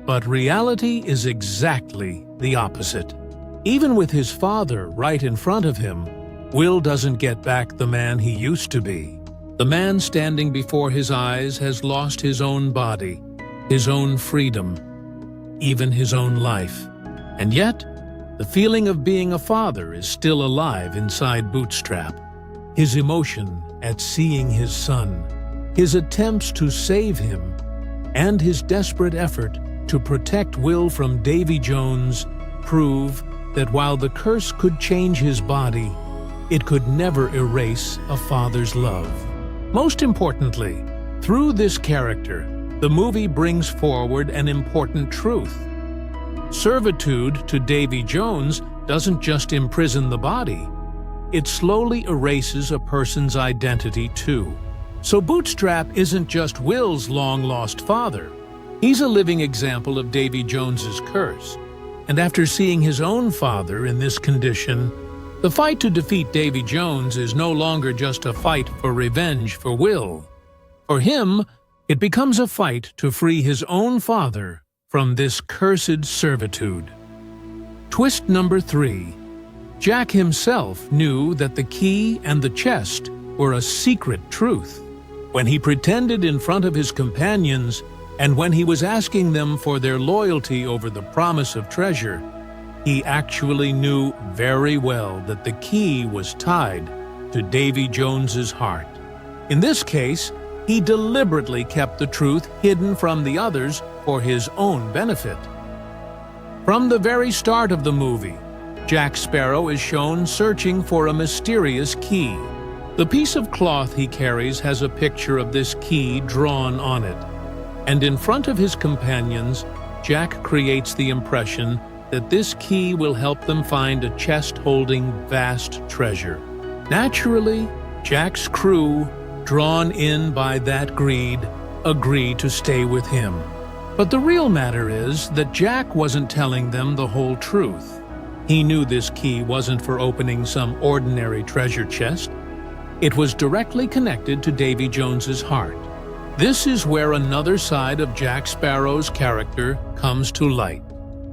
But reality is exactly the opposite. Even with his father right in front of him, Will doesn't get back the man he used to be. The man standing before his eyes has lost his own body, his own freedom, even his own life. And yet, the feeling of being a father is still alive inside Bootstrap. His emotion at seeing his son, his attempts to save him, and his desperate effort to protect Will from Davy Jones prove that while the curse could change his body, it could never erase a father's love. Most importantly, through this character, the movie brings forward an important truth. Servitude to Davy Jones doesn't just imprison the body, it slowly erases a person's identity too. So Bootstrap isn't just Will's long-lost father. He's a living example of Davy Jones's curse. And after seeing his own father in this condition, the fight to defeat Davy Jones is no longer just a fight for revenge for Will. For him, it becomes a fight to free his own father from this cursed servitude. Twist number 3. Jack himself knew that the key and the chest were a secret truth. When he pretended in front of his companions, and when he was asking them for their loyalty over the promise of treasure, he actually knew very well that the key was tied to Davy Jones's heart. In this case, he deliberately kept the truth hidden from the others for his own benefit. From the very start of the movie, Jack Sparrow is shown searching for a mysterious key. The piece of cloth he carries has a picture of this key drawn on it, and in front of his companions, Jack creates the impression that this key will help them find a chest holding vast treasure. Naturally, Jack's crew, drawn in by that greed, agree to stay with him. But the real matter is that Jack wasn't telling them the whole truth. He knew this key wasn't for opening some ordinary treasure chest. It was directly connected to Davy Jones's heart. This is where another side of Jack Sparrow's character comes to light.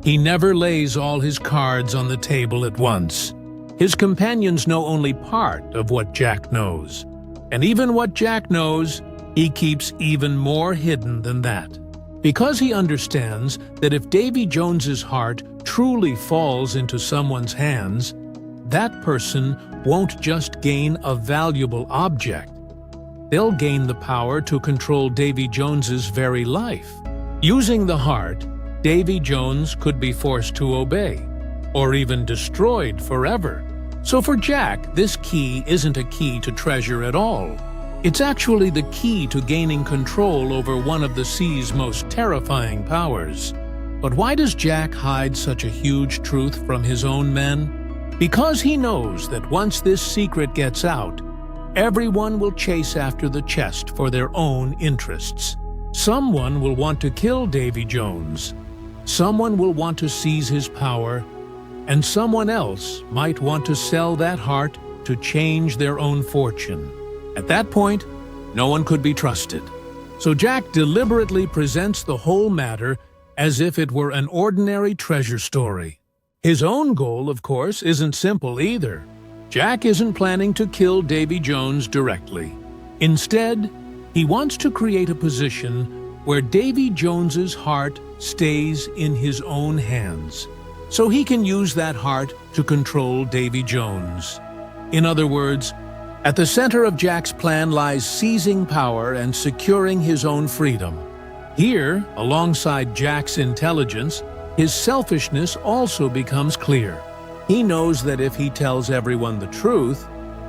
He never lays all his cards on the table at once. His companions know only part of what Jack knows. And even what Jack knows, he keeps even more hidden than that. Because he understands that if Davy Jones's heart truly falls into someone's hands, that person won't just gain a valuable object. They'll gain the power to control Davy Jones's very life. Using the heart, Davy Jones could be forced to obey, or even destroyed forever. So for Jack, this key isn't a key to treasure at all. It's actually the key to gaining control over one of the sea's most terrifying powers. But why does Jack hide such a huge truth from his own men? Because he knows that once this secret gets out, everyone will chase after the chest for their own interests. Someone will want to kill Davy Jones. Someone will want to seize his power, and someone else might want to sell that heart to change their own fortune. At that point, no one could be trusted. So Jack deliberately presents the whole matter as if it were an ordinary treasure story. His own goal, of course, isn't simple either. Jack isn't planning to kill Davy Jones directly. Instead, he wants to create a position where Davy Jones's heart stays in his own hands, so he can use that heart to control Davy Jones. In other words, at the center of Jack's plan lies seizing power and securing his own freedom. Here, alongside Jack's intelligence, his selfishness also becomes clear. He knows that if he tells everyone the truth,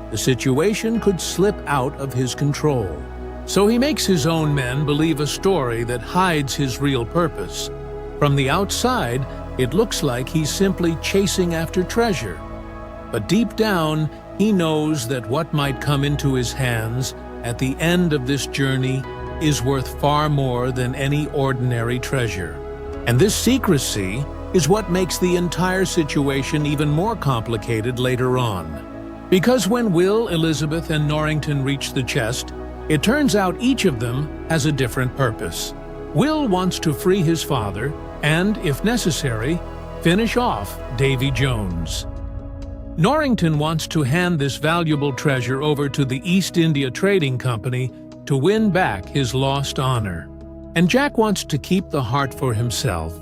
the situation could slip out of his control. So he makes his own men believe a story that hides his real purpose. From the outside, it looks like he's simply chasing after treasure. But deep down, he knows that what might come into his hands at the end of this journey is worth far more than any ordinary treasure. And this secrecy is what makes the entire situation even more complicated later on. Because when Will, Elizabeth, and Norrington reach the chest, it turns out each of them has a different purpose. Will wants to free his father and, if necessary, finish off Davy Jones. Norrington wants to hand this valuable treasure over to the East India Trading Company to win back his lost honor. And Jack wants to keep the heart for himself,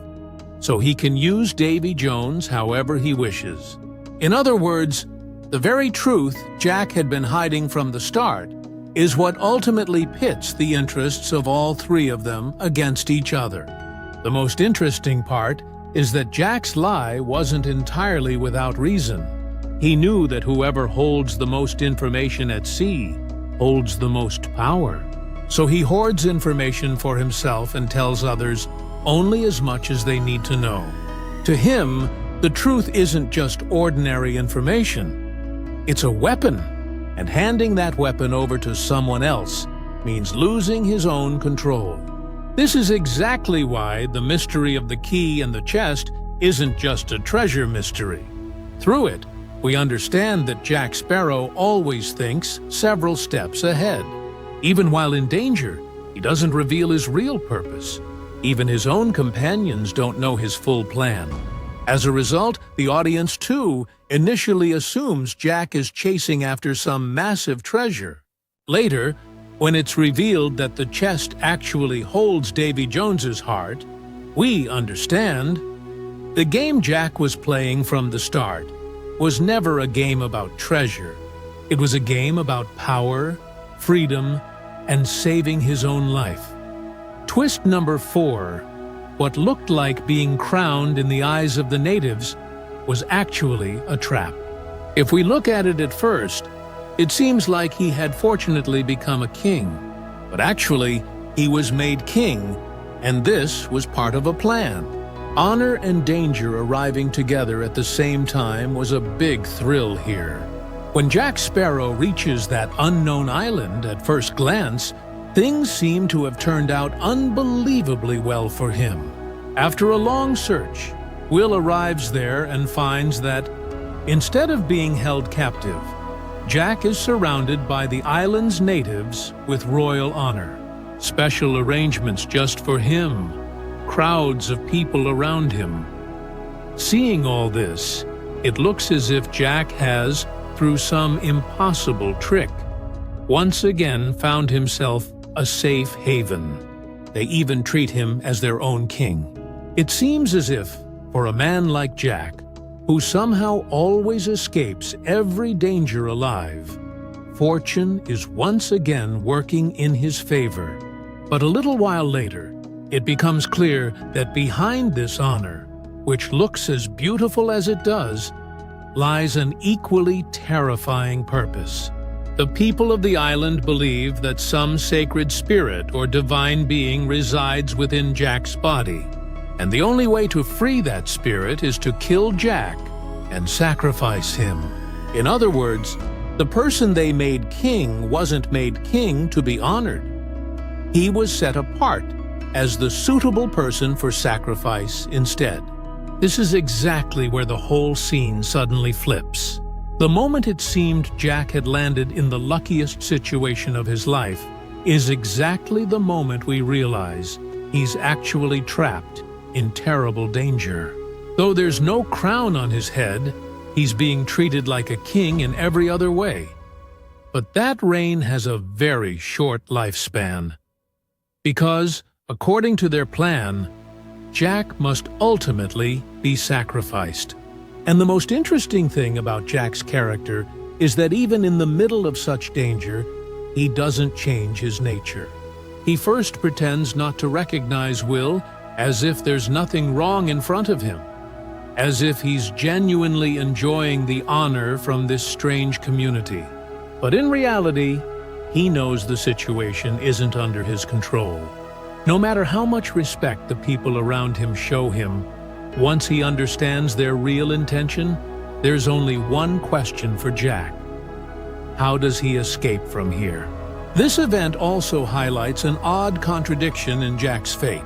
so he can use Davy Jones however he wishes. In other words, the very truth Jack had been hiding from the start is what ultimately pits the interests of all three of them against each other. The most interesting part is that Jack's lie wasn't entirely without reason. He knew that whoever holds the most information at sea holds the most power. So he hoards information for himself and tells others only as much as they need to know. To him, the truth isn't just ordinary information. It's a weapon, and handing that weapon over to someone else means losing his own control. This is exactly why the mystery of the key and the chest isn't just a treasure mystery. Through it, we understand that Jack Sparrow always thinks several steps ahead. Even while in danger, he doesn't reveal his real purpose. Even his own companions don't know his full plan. As a result, the audience too initially assumes Jack is chasing after some massive treasure. Later, when it's revealed that the chest actually holds Davy Jones's heart, we understand. The game Jack was playing from the start was never a game about treasure. It was a game about power, freedom, and saving his own life. Twist number 4, what looked like being crowned in the eyes of the natives was actually a trap. If we look at it at first, it seems like he had fortunately become a king. But actually, he was made king, and this was part of a plan. Honor and danger arriving together at the same time was a big thrill here. When Jack Sparrow reaches that unknown island at first glance, things seem to have turned out unbelievably well for him. After a long search, Will arrives there and finds that, instead of being held captive, Jack is surrounded by the island's natives with royal honor. Special arrangements just for him. Crowds of people around him. Seeing all this, it looks as if Jack has, through some impossible trick, once again found himself a safe haven. They even treat him as their own king. It seems as if, for a man like Jack, who somehow always escapes every danger alive, fortune is once again working in his favor. But a little while later, it becomes clear that behind this honor, which looks as beautiful as it does, lies an equally terrifying purpose. The people of the island believe that some sacred spirit or divine being resides within Jack's body, and the only way to free that spirit is to kill Jack and sacrifice him. In other words, the person they made king wasn't made king to be honored. He was set apart as the suitable person for sacrifice instead. This is exactly where the whole scene suddenly flips. The moment it seemed Jack had landed in the luckiest situation of his life is exactly the moment we realize he's actually trapped in terrible danger. Though there's no crown on his head, he's being treated like a king in every other way. But that reign has a very short lifespan. Because, according to their plan, Jack must ultimately be sacrificed. And the most interesting thing about Jack's character is that even in the middle of such danger, he doesn't change his nature. He first pretends not to recognize Will, as if there's nothing wrong in front of him, as if he's genuinely enjoying the honor from this strange community. But in reality, he knows the situation isn't under his control. No matter how much respect the people around him show him, once he understands their real intention, there's only one question for Jack. How does he escape from here? This event also highlights an odd contradiction in Jack's fate.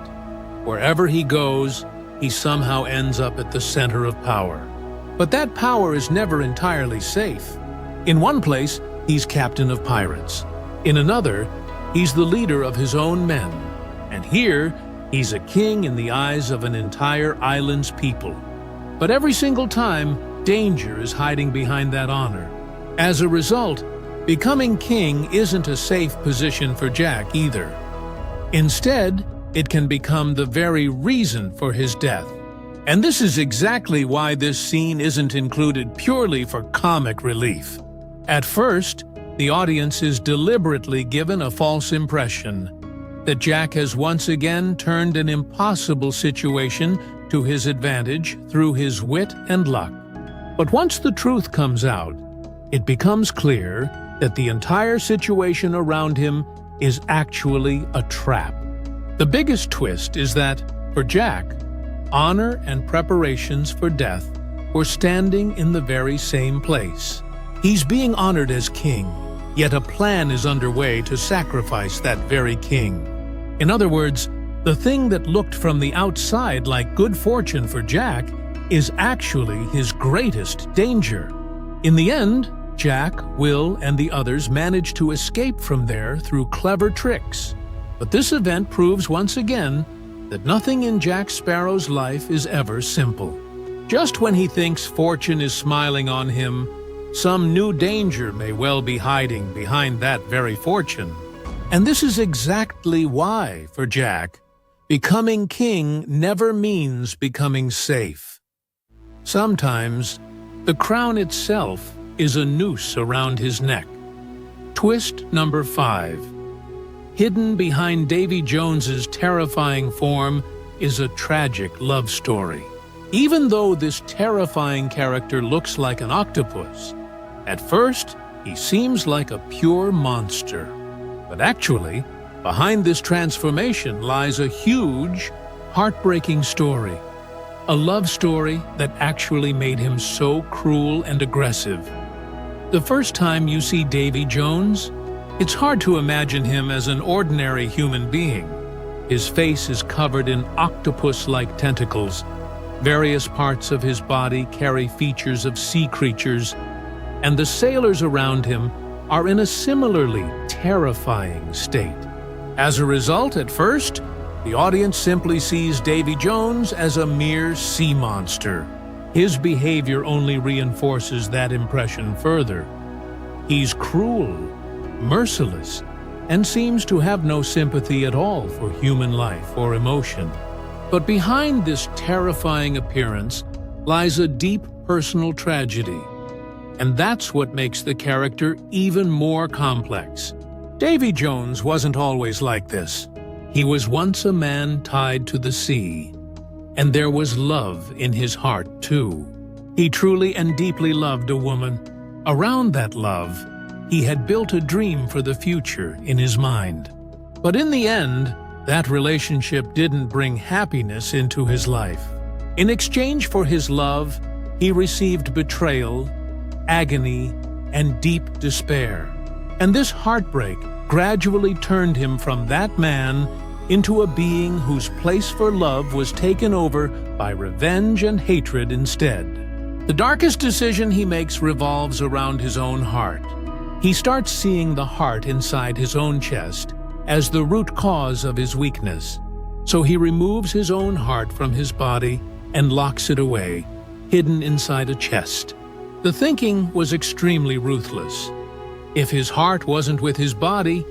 Wherever he goes, he somehow ends up at the center of power. But that power is never entirely safe. In one place, he's captain of pirates. In another, he's the leader of his own men. And here, he's a king in the eyes of an entire island's people. But every single time, danger is hiding behind that honor. As a result, becoming king isn't a safe position for Jack either. Instead, it can become the very reason for his death. And this is exactly why this scene isn't included purely for comic relief. At first, the audience is deliberately given a false impression that Jack has once again turned an impossible situation to his advantage through his wit and luck. But once the truth comes out, it becomes clear that the entire situation around him is actually a trap. The biggest twist is that, for Jack, honor and preparations for death were standing in the very same place. He's being honored as king, yet a plan is underway to sacrifice that very king. In other words, the thing that looked from the outside like good fortune for Jack is actually his greatest danger. In the end, Jack, Will, and the others manage to escape from there through clever tricks. But this event proves once again that nothing in Jack Sparrow's life is ever simple. Just when he thinks fortune is smiling on him, some new danger may well be hiding behind that very fortune. And this is exactly why, for Jack, becoming king never means becoming safe. Sometimes, the crown itself is a noose around his neck. Twist number 5. Hidden behind Davy Jones's terrifying form is a tragic love story. Even though this terrifying character looks like an octopus, at first he seems like a pure monster. But actually, behind this transformation lies a huge, heartbreaking story. A love story that actually made him so cruel and aggressive. The first time you see Davy Jones, it's hard to imagine him as an ordinary human being. His face is covered in octopus-like tentacles. Various parts of his body carry features of sea creatures, and the sailors around him are in a similarly terrifying state. As a result, at first, the audience simply sees Davy Jones as a mere sea monster. His behavior only reinforces that impression further. He's cruel, merciless, and seems to have no sympathy at all for human life or emotion. But behind this terrifying appearance lies a deep personal tragedy, and that's what makes the character even more complex. Davy Jones wasn't always like this. He was once a man tied to the sea, and there was love in his heart too. He truly and deeply loved a woman. Around that love, he had built a dream for the future in his mind. But in the end, that relationship didn't bring happiness into his life. In exchange for his love, he received betrayal, agony, and deep despair. And this heartbreak gradually turned him from that man into a being whose place for love was taken over by revenge and hatred instead. The darkest decision he makes revolves around his own heart. He starts seeing the heart inside his own chest as the root cause of his weakness. So he removes his own heart from his body and locks it away, hidden inside a chest. The thinking was extremely ruthless. If his heart wasn't with his body,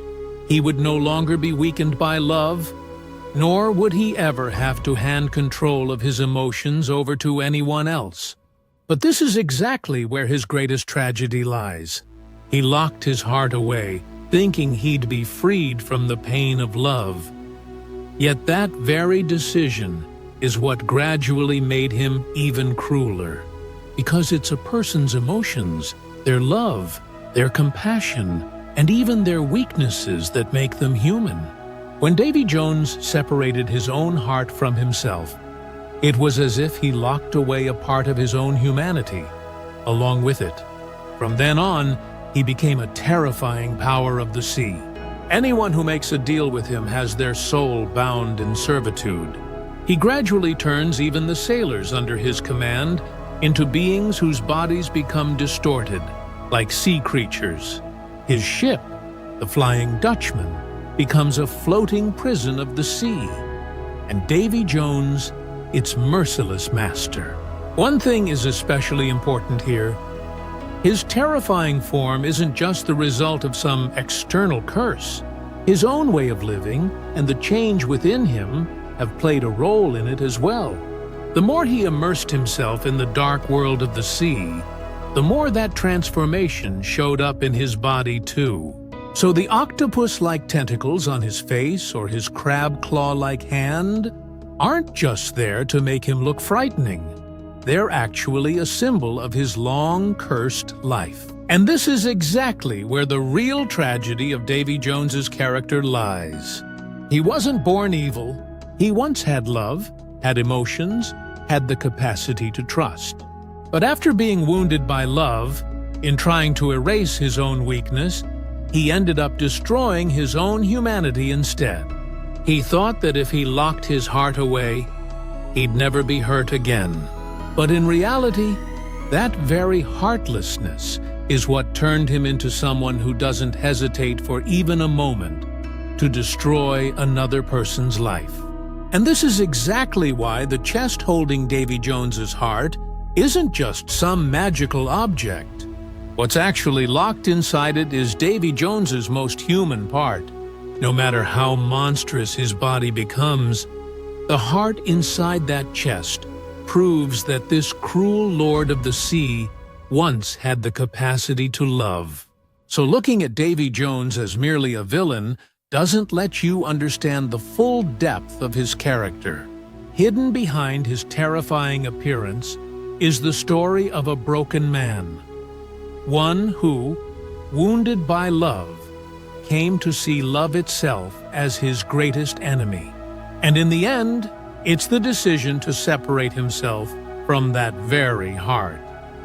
he would no longer be weakened by love, nor would he ever have to hand control of his emotions over to anyone else. But this is exactly where his greatest tragedy lies. He locked his heart away, thinking he'd be freed from the pain of love. Yet that very decision is what gradually made him even crueler. Because it's a person's emotions, their love, their compassion, and even their weaknesses that make them human. When Davy Jones separated his own heart from himself, it was as if he locked away a part of his own humanity, along with it. From then on, he became a terrifying power of the sea. Anyone who makes a deal with him has their soul bound in servitude. He gradually turns even the sailors under his command into beings whose bodies become distorted, like sea creatures. His ship, the Flying Dutchman, becomes a floating prison of the sea, and Davy Jones, its merciless master. One thing is especially important here. His terrifying form isn't just the result of some external curse. His own way of living and the change within him have played a role in it as well. The more he immersed himself in the dark world of the sea, the more that transformation showed up in his body too. So the octopus-like tentacles on his face or his crab claw-like hand aren't just there to make him look frightening. They're actually a symbol of his long, cursed life. And this is exactly where the real tragedy of Davy Jones's character lies. He wasn't born evil. He once had love, had emotions, had the capacity to trust. But after being wounded by love, in trying to erase his own weakness, he ended up destroying his own humanity instead. He thought that if he locked his heart away, he'd never be hurt again. But in reality, that very heartlessness is what turned him into someone who doesn't hesitate for even a moment to destroy another person's life. And this is exactly why the chest holding Davy Jones's heart isn't just some magical object. What's actually locked inside it is Davy Jones's most human part. No matter how monstrous his body becomes, the heart inside that chest proves that this cruel lord of the sea once had the capacity to love. So looking at Davy Jones as merely a villain doesn't let you understand the full depth of his character. Hidden behind his terrifying appearance is the story of a broken man. One who, wounded by love, came to see love itself as his greatest enemy. And in the end, it's the decision to separate himself from that very heart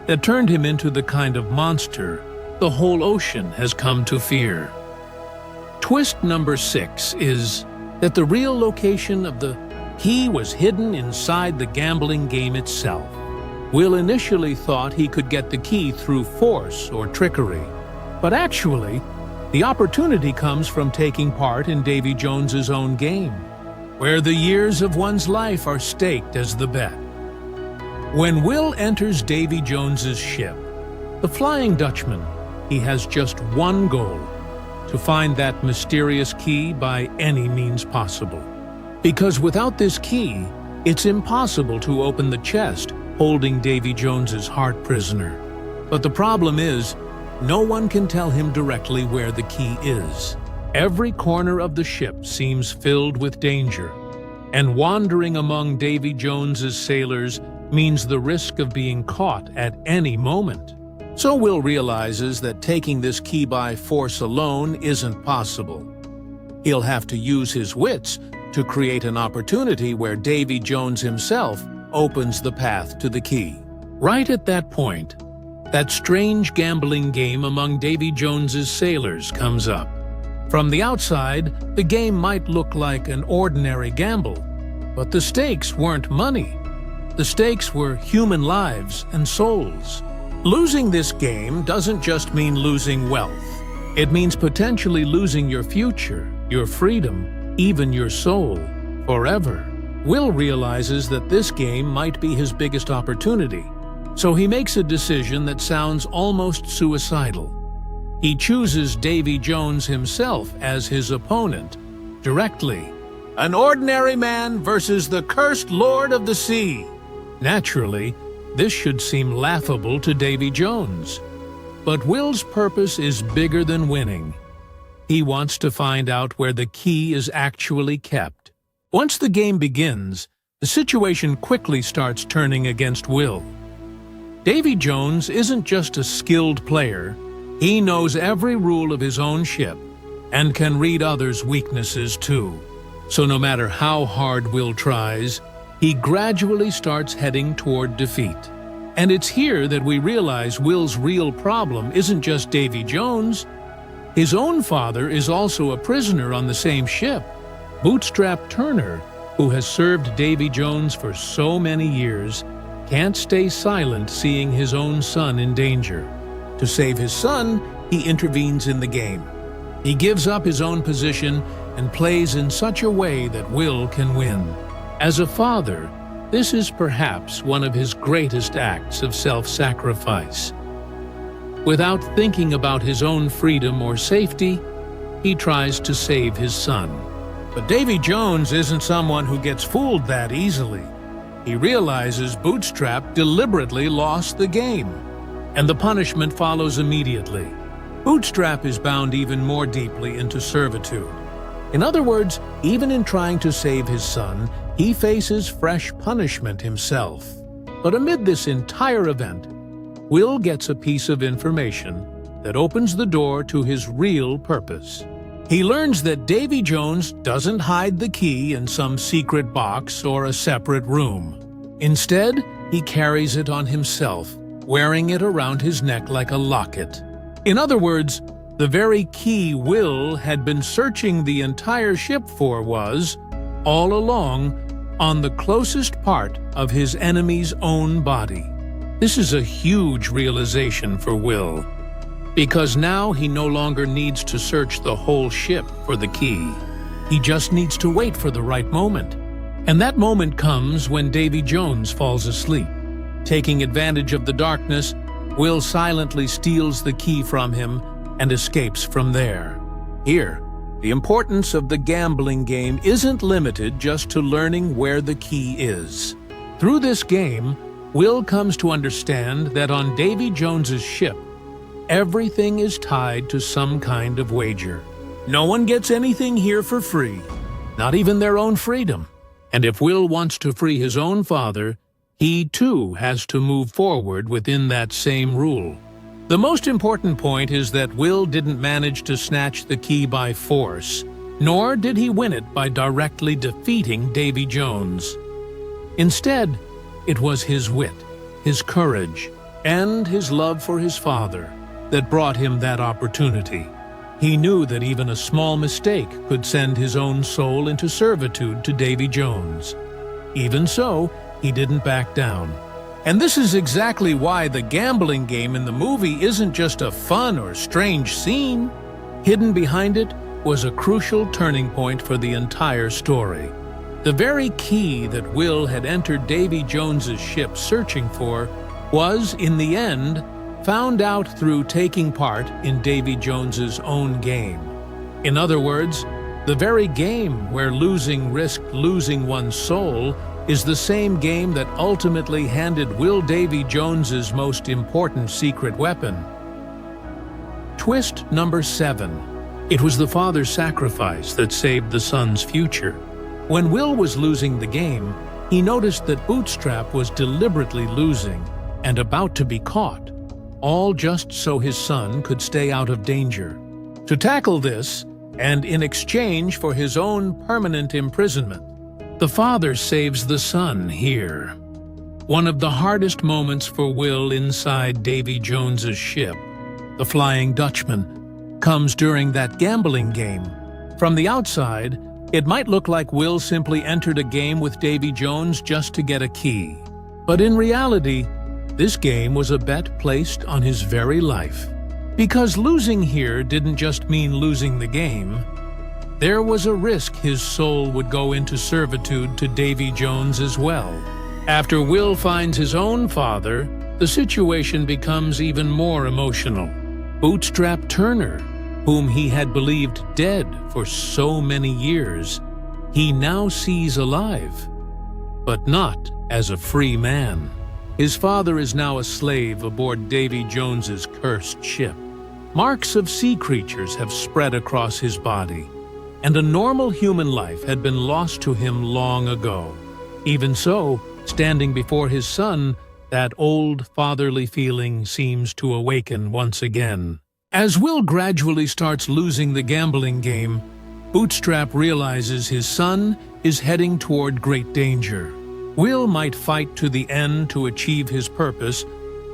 that turned him into the kind of monster the whole ocean has come to fear. Twist number 6 is that the real location of the key was hidden inside the gambling game itself. Will initially thought he could get the key through force or trickery, but actually, the opportunity comes from taking part in Davy Jones's own game, where the years of one's life are staked as the bet. When Will enters Davy Jones's ship, the Flying Dutchman, he has just one goal: to find that mysterious key by any means possible. Because without this key, it's impossible to open the chest holding Davy Jones's heart prisoner. But the problem is, no one can tell him directly where the key is. Every corner of the ship seems filled with danger, and wandering among Davy Jones's sailors means the risk of being caught at any moment. So Will realizes that taking this key by force alone isn't possible. He'll have to use his wits to create an opportunity where Davy Jones himself opens the path to the key. Right at that point, that strange gambling game among Davy Jones's sailors comes up. From the outside, the game might look like an ordinary gamble, but the stakes weren't money. The stakes were human lives and souls. Losing this game doesn't just mean losing wealth. It means potentially losing your future, your freedom, even your soul, forever. Will realizes that this game might be his biggest opportunity, so he makes a decision that sounds almost suicidal. He chooses Davy Jones himself as his opponent, directly. An ordinary man versus the cursed Lord of the Sea. Naturally, this should seem laughable to Davy Jones. But Will's purpose is bigger than winning. He wants to find out where the key is actually kept. Once the game begins, the situation quickly starts turning against Will. Davy Jones isn't just a skilled player. He knows every rule of his own ship and can read others' weaknesses too. So no matter how hard Will tries, he gradually starts heading toward defeat. And it's here that we realize Will's real problem isn't just Davy Jones. His own father is also a prisoner on the same ship. Bootstrap Turner, who has served Davy Jones for so many years, can't stay silent seeing his own son in danger. To save his son, he intervenes in the game. He gives up his own position and plays in such a way that Will can win. As a father, this is perhaps one of his greatest acts of self-sacrifice. Without thinking about his own freedom or safety, he tries to save his son. But Davy Jones isn't someone who gets fooled that easily. He realizes Bootstrap deliberately lost the game, and the punishment follows immediately. Bootstrap is bound even more deeply into servitude. In other words, even in trying to save his son, he faces fresh punishment himself. But amid this entire event, Will gets a piece of information that opens the door to his real purpose. He learns that Davy Jones doesn't hide the key in some secret box or a separate room. Instead, he carries it on himself, wearing it around his neck like a locket. In other words, the very key Will had been searching the entire ship for was, all along, on the closest part of his enemy's own body. This is a huge realization for Will, because now he no longer needs to search the whole ship for the key. He just needs to wait for the right moment. And that moment comes when Davy Jones falls asleep. Taking advantage of the darkness, Will silently steals the key from him and escapes from there. Here, the importance of the gambling game isn't limited just to learning where the key is. Through this game, Will comes to understand that on Davy Jones's ship, everything is tied to some kind of wager. No one gets anything here for free, not even their own freedom. And if Will wants to free his own father, he too has to move forward within that same rule. The most important point is that Will didn't manage to snatch the key by force, nor did he win it by directly defeating Davy Jones. Instead, it was his wit, his courage, and his love for his father that brought him that opportunity. He knew that even a small mistake could send his own soul into servitude to Davy Jones. Even so, he didn't back down. And this is exactly why the gambling game in the movie isn't just a fun or strange scene. Hidden behind it was a crucial turning point for the entire story. The very key that Will had entered Davy Jones's ship searching for was, in the end, found out through taking part in Davy Jones's own game. In other words, the very game where losing risked losing one's soul is the same game that ultimately handed Will Davy Jones's most important secret weapon. Twist number 7. It was the father's sacrifice that saved the son's future. When Will was losing the game, he noticed that Bootstrap was deliberately losing and about to be caught, all just so his son could stay out of danger. To tackle this, and in exchange for his own permanent imprisonment, the father saves the son here. One of the hardest moments for Will inside Davy Jones's ship, the Flying Dutchman, comes during that gambling game. From the outside, it might look like Will simply entered a game with Davy Jones just to get a key. But in reality, this game was a bet placed on his very life. Because losing here didn't just mean losing the game. There was a risk his soul would go into servitude to Davy Jones as well. After Will finds his own father, the situation becomes even more emotional. Bootstrap Turner, whom he had believed dead for so many years, he now sees alive, but not as a free man. His father is now a slave aboard Davy Jones's cursed ship. Marks of sea creatures have spread across his body, and a normal human life had been lost to him long ago. Even so, standing before his son, that old fatherly feeling seems to awaken once again. As Will gradually starts losing the gambling game, Bootstrap realizes his son is heading toward great danger. Will might fight to the end to achieve his purpose,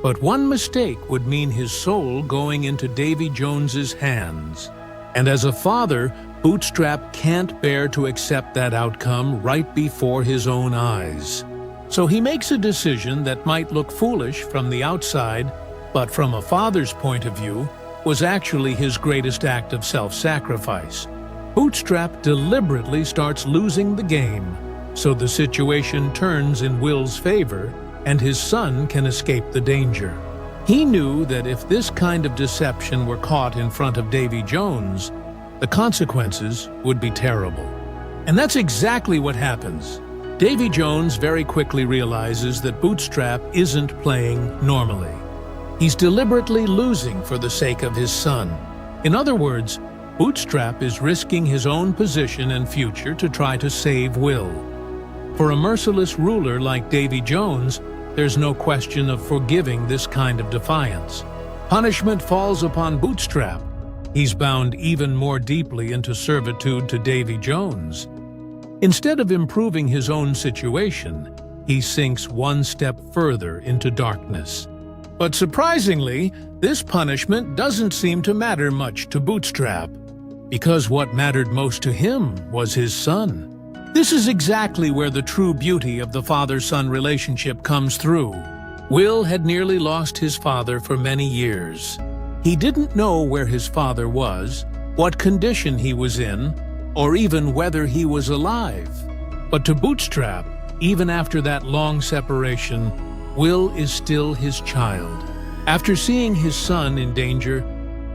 but one mistake would mean his soul going into Davy Jones's hands. And as a father, Bootstrap can't bear to accept that outcome right before his own eyes. So he makes a decision that might look foolish from the outside, but from a father's point of view, was actually his greatest act of self-sacrifice. Bootstrap deliberately starts losing the game, so the situation turns in Will's favor and his son can escape the danger. He knew that if this kind of deception were caught in front of Davy Jones, the consequences would be terrible. And that's exactly what happens. Davy Jones very quickly realizes that Bootstrap isn't playing normally. He's deliberately losing for the sake of his son. In other words, Bootstrap is risking his own position and future to try to save Will. For a merciless ruler like Davy Jones, there's no question of forgiving this kind of defiance. Punishment falls upon Bootstrap. He's bound even more deeply into servitude to Davy Jones. Instead of improving his own situation, he sinks one step further into darkness. But surprisingly, this punishment doesn't seem to matter much to Bootstrap, because what mattered most to him was his son. This is exactly where the true beauty of the father-son relationship comes through. Will had nearly lost his father for many years. He didn't know where his father was, what condition he was in, or even whether he was alive. But to Bootstrap, even after that long separation, Will is still his child. After seeing his son in danger,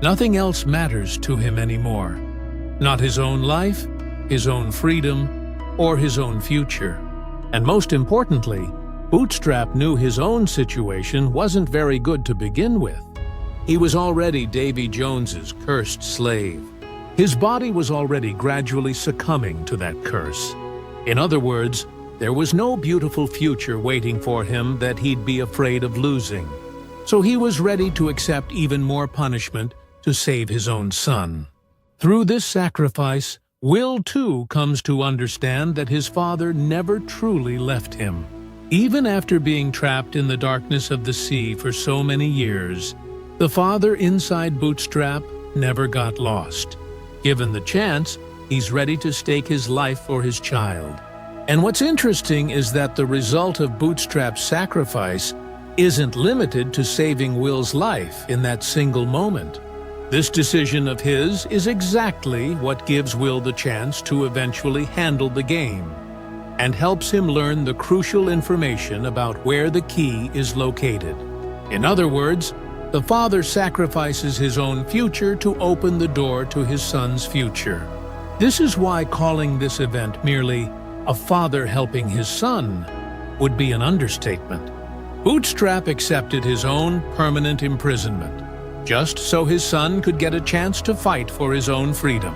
nothing else matters to him anymore. Not his own life, his own freedom, or his own future. And most importantly, Bootstrap knew his own situation wasn't very good to begin with. He was already Davy Jones's cursed slave. His body was already gradually succumbing to that curse. In other words, there was no beautiful future waiting for him that he'd be afraid of losing. So he was ready to accept even more punishment to save his own son. Through this sacrifice, Will too comes to understand that his father never truly left him. Even after being trapped in the darkness of the sea for so many years, the father inside Bootstrap never got lost. Given the chance, he's ready to stake his life for his child. And what's interesting is that the result of Bootstrap's sacrifice isn't limited to saving Will's life in that single moment. This decision of his is exactly what gives Will the chance to eventually handle the game, and helps him learn the crucial information about where the key is located. In other words, the father sacrifices his own future to open the door to his son's future. This is why calling this event merely a father helping his son would be an understatement. Bootstrap accepted his own permanent imprisonment, just so his son could get a chance to fight for his own freedom.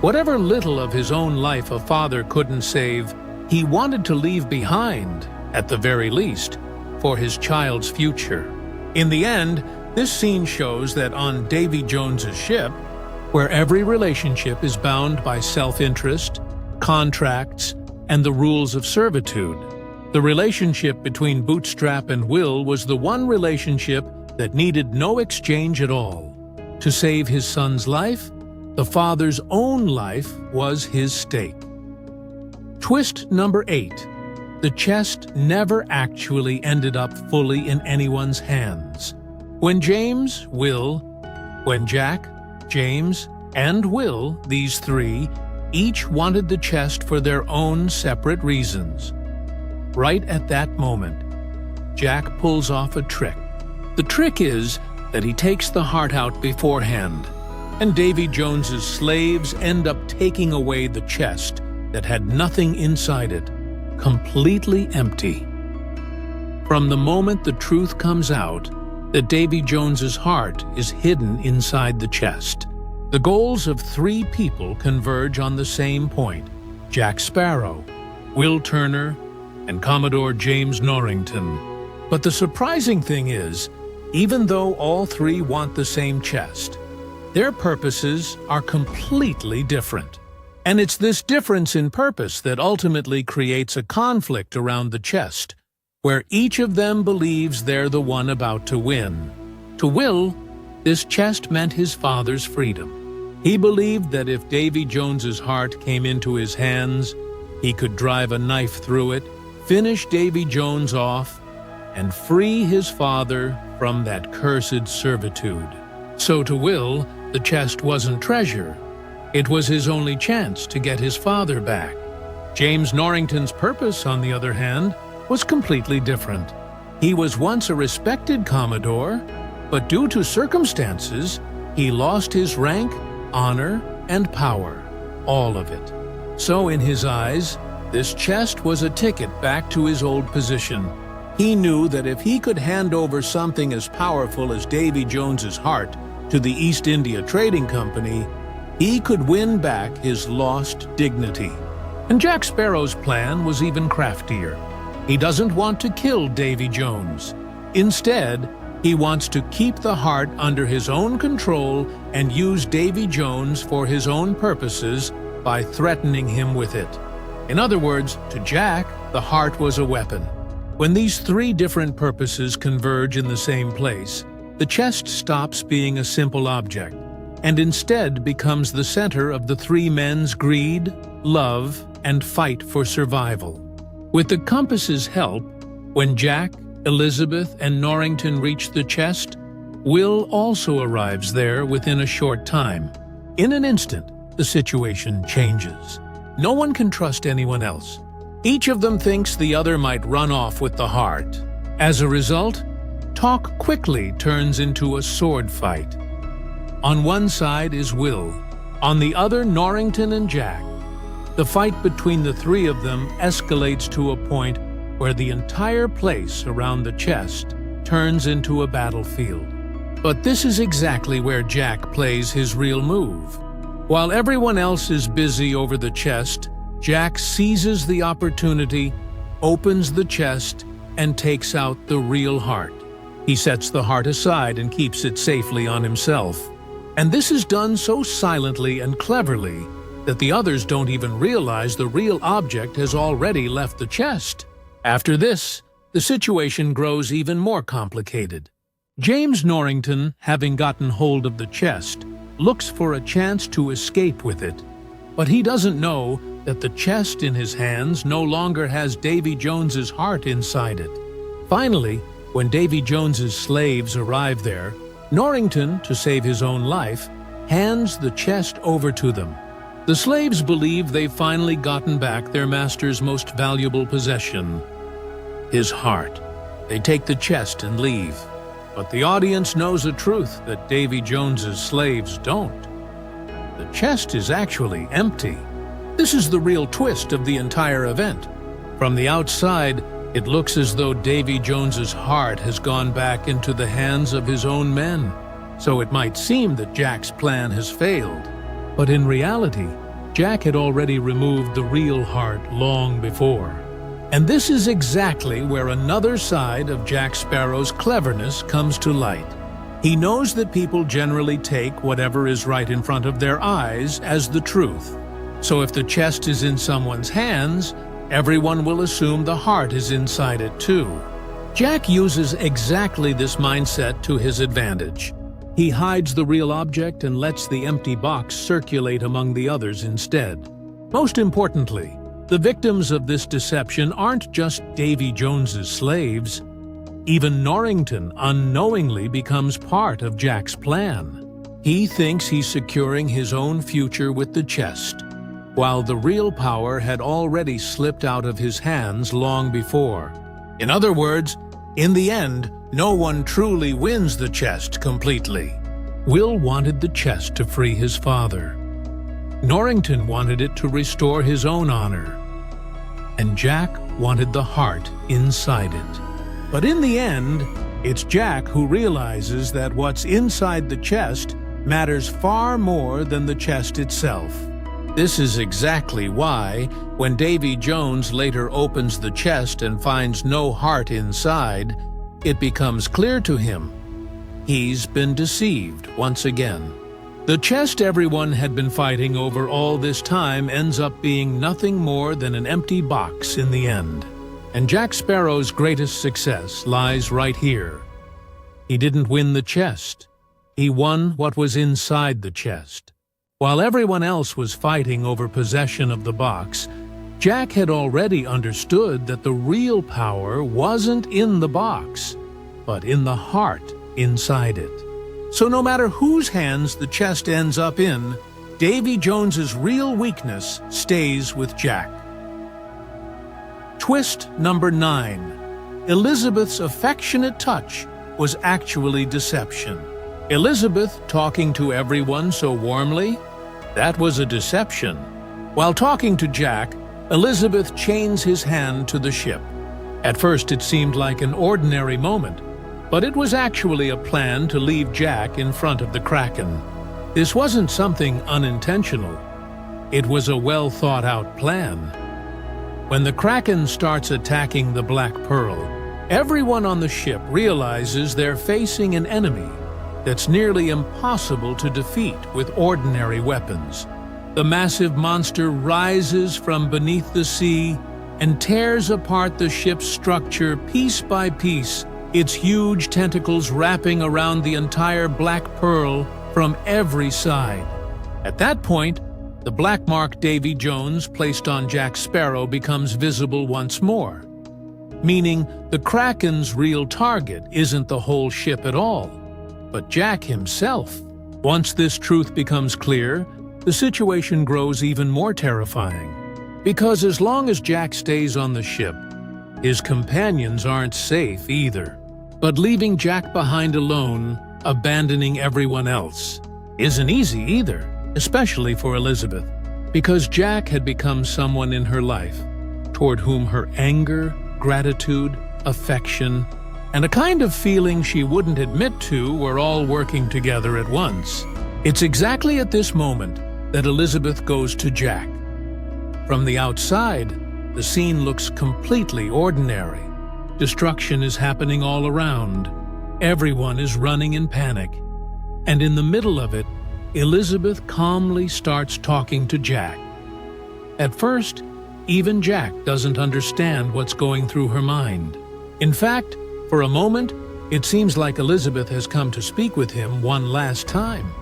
Whatever little of his own life a father couldn't save, he wanted to leave behind, at the very least, for his child's future. In the end, this scene shows that on Davy Jones's ship, where every relationship is bound by self-interest, contracts, and the rules of servitude, the relationship between Bootstrap and Will was the one relationship that needed no exchange at all. To save his son's life, the father's own life was his stake. Twist number 8. The chest never actually ended up fully in anyone's hands. When Jack, James, and Will, these three, each wanted the chest for their own separate reasons. Right at that moment, Jack pulls off a trick. The trick is that he takes the heart out beforehand, and Davy Jones's slaves end up taking away the chest that had nothing inside it, completely empty. From the moment the truth comes out that Davy Jones's heart is hidden inside the chest, the goals of three people converge on the same point: Jack Sparrow, Will Turner, and Commodore James Norrington. But the surprising thing is, even though all three want the same chest, their purposes are completely different. And it's this difference in purpose that ultimately creates a conflict around the chest, where each of them believes they're the one about to win. To Will, this chest meant his father's freedom. He believed that if Davy Jones's heart came into his hands, he could drive a knife through it, finish Davy Jones off, and free his father from that cursed servitude. So to Will, the chest wasn't treasure. It was his only chance to get his father back. James Norrington's purpose, on the other hand, was completely different. He was once a respected Commodore, but due to circumstances, he lost his rank, honor, and power, all of it. So in his eyes, this chest was a ticket back to his old position. He knew that if he could hand over something as powerful as Davy Jones's heart to the East India Trading Company, he could win back his lost dignity. And Jack Sparrow's plan was even craftier. He doesn't want to kill Davy Jones. Instead, he wants to keep the heart under his own control and use Davy Jones for his own purposes by threatening him with it. In other words, to Jack, the heart was a weapon. When these three different purposes converge in the same place, the chest stops being a simple object and instead becomes the center of the three men's greed, love, and fight for survival. With the compass's help, when Jack, Elizabeth, and Norrington reach the chest, Will also arrives there within a short time. In an instant, the situation changes. No one can trust anyone else. Each of them thinks the other might run off with the heart. As a result, talk quickly turns into a sword fight. On one side is Will, on the other Norrington and Jack. The fight between the three of them escalates to a point where the entire place around the chest turns into a battlefield. But this is exactly where Jack plays his real move. While everyone else is busy over the chest, Jack seizes the opportunity, opens the chest, and takes out the real heart. He sets the heart aside and keeps it safely on himself. And this is done so silently and cleverly that the others don't even realize the real object has already left the chest. After this, the situation grows even more complicated. James Norrington, having gotten hold of the chest, looks for a chance to escape with it. But he doesn't know that the chest in his hands no longer has Davy Jones's heart inside it. Finally, When Davy Jones's slaves arrive there, Norrington, to save his own life, hands the chest over to them. The slaves believe they've finally gotten back their master's most valuable possession, his heart. They take the chest and leave. But the audience knows a truth that Davy Jones's slaves don't. The chest is actually empty. This is the real twist of the entire event. From the outside, it looks as though Davy Jones's heart has gone back into the hands of his own men. So it might seem that Jack's plan has failed. But in reality, Jack had already removed the real heart long before. And this is exactly where another side of Jack Sparrow's cleverness comes to light. He knows that people generally take whatever is right in front of their eyes as the truth. So if the chest is in someone's hands, everyone will assume the heart is inside it too. Jack uses exactly this mindset to his advantage. He hides the real object and lets the empty box circulate among the others instead. Most importantly, the victims of this deception aren't just Davy Jones's slaves. Even Norrington unknowingly becomes part of Jack's plan. He thinks he's securing his own future with the chest, while the real power had already slipped out of his hands long before. In other words, in the end, no one truly wins the chest completely. Will wanted the chest to free his father. Norrington wanted it to restore his own honor. And Jack wanted the heart inside it. But in the end, it's Jack who realizes that what's inside the chest matters far more than the chest itself. This is exactly why, when Davy Jones later opens the chest and finds no heart inside, it becomes clear to him he's been deceived once again. The chest everyone had been fighting over all this time ends up being nothing more than an empty box in the end. And Jack Sparrow's greatest success lies right here. He didn't win the chest. He won what was inside the chest. While everyone else was fighting over possession of the box, Jack had already understood that the real power wasn't in the box, but in the heart inside it. So no matter whose hands the chest ends up in, Davy Jones's real weakness stays with Jack. Twist number 9. Elizabeth's affectionate touch was actually deception. Elizabeth talking to everyone so warmly? That was a deception. While talking to Jack, Elizabeth chains his hand to the ship. At first it seemed like an ordinary moment, but it was actually a plan to leave Jack in front of the Kraken. This wasn't something unintentional. It was a well-thought-out plan. When the Kraken starts attacking the Black Pearl, everyone on the ship realizes they're facing an enemy that's nearly impossible to defeat with ordinary weapons. The massive monster rises from beneath the sea and tears apart the ship's structure piece by piece, its huge tentacles wrapping around the entire Black Pearl from every side. At that point, the black mark Davy Jones placed on Jack Sparrow becomes visible once more, meaning the Kraken's real target isn't the whole ship at all, but Jack himself. Once this truth becomes clear, the situation grows even more terrifying. Because as long as Jack stays on the ship, his companions aren't safe either. But leaving Jack behind alone, abandoning everyone else, isn't easy either, especially for Elizabeth, because Jack had become someone in her life toward whom her anger, gratitude, affection, and a kind of feeling she wouldn't admit to were all working together at once. It's exactly at this moment that Elizabeth goes to Jack. From the outside, the scene looks completely ordinary. Destruction is happening all around. Everyone is running in panic. And in the middle of it, Elizabeth calmly starts talking to Jack. At first, even Jack doesn't understand what's going through her mind. In fact, for a moment, it seems like Elizabeth has come to speak with him one last time.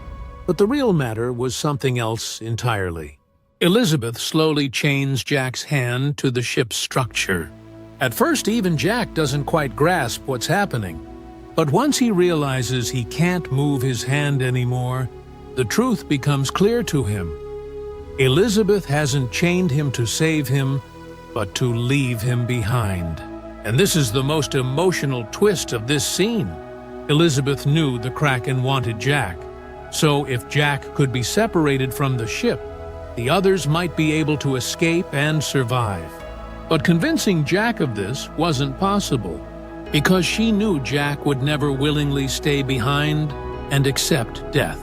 But the real matter was something else entirely. Elizabeth slowly chains Jack's hand to the ship's structure, At first, even Jack doesn't quite grasp what's happening. But once he realizes he can't move his hand anymore, the truth becomes clear to him. Elizabeth hasn't chained him to save him, but to leave him behind. And this is the most emotional twist of this scene. Elizabeth knew the Kraken wanted Jack, so if Jack could be separated from the ship, the others might be able to escape and survive. But convincing Jack of this wasn't possible, because she knew Jack would never willingly stay behind and accept death.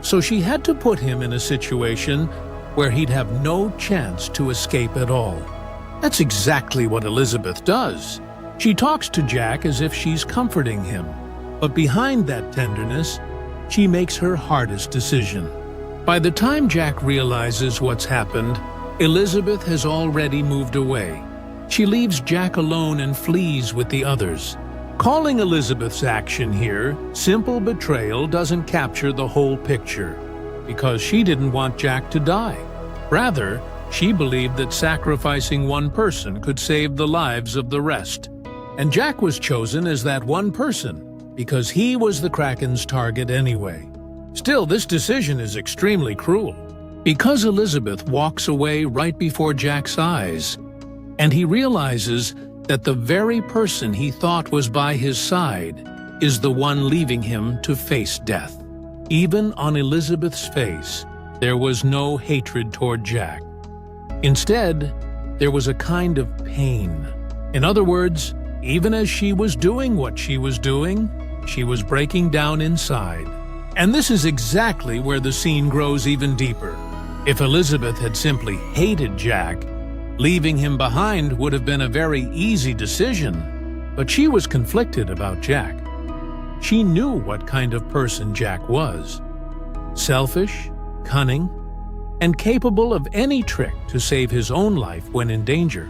So she had to put him in a situation where he'd have no chance to escape at all. That's exactly what Elizabeth does. She talks to Jack as if she's comforting him, but behind that tenderness, she makes her hardest decision. By the time Jack realizes what's happened, Elizabeth has already moved away. She leaves Jack alone and flees with the others. Calling Elizabeth's action here simple betrayal doesn't capture the whole picture, because she didn't want Jack to die. Rather, she believed that sacrificing one person could save the lives of the rest. And Jack was chosen as that one person, because he was the Kraken's target anyway. Still, this decision is extremely cruel, because Elizabeth walks away right before Jack's eyes, and he realizes that the very person he thought was by his side is the one leaving him to face death. Even on Elizabeth's face, there was no hatred toward Jack. Instead, there was a kind of pain. In other words, even as she was doing what she was doing, she was breaking down inside. And this is exactly where the scene grows even deeper. If Elizabeth had simply hated Jack, leaving him behind would have been a very easy decision. But she was conflicted about Jack. She knew what kind of person Jack was. Selfish, cunning, and capable of any trick to save his own life when in danger.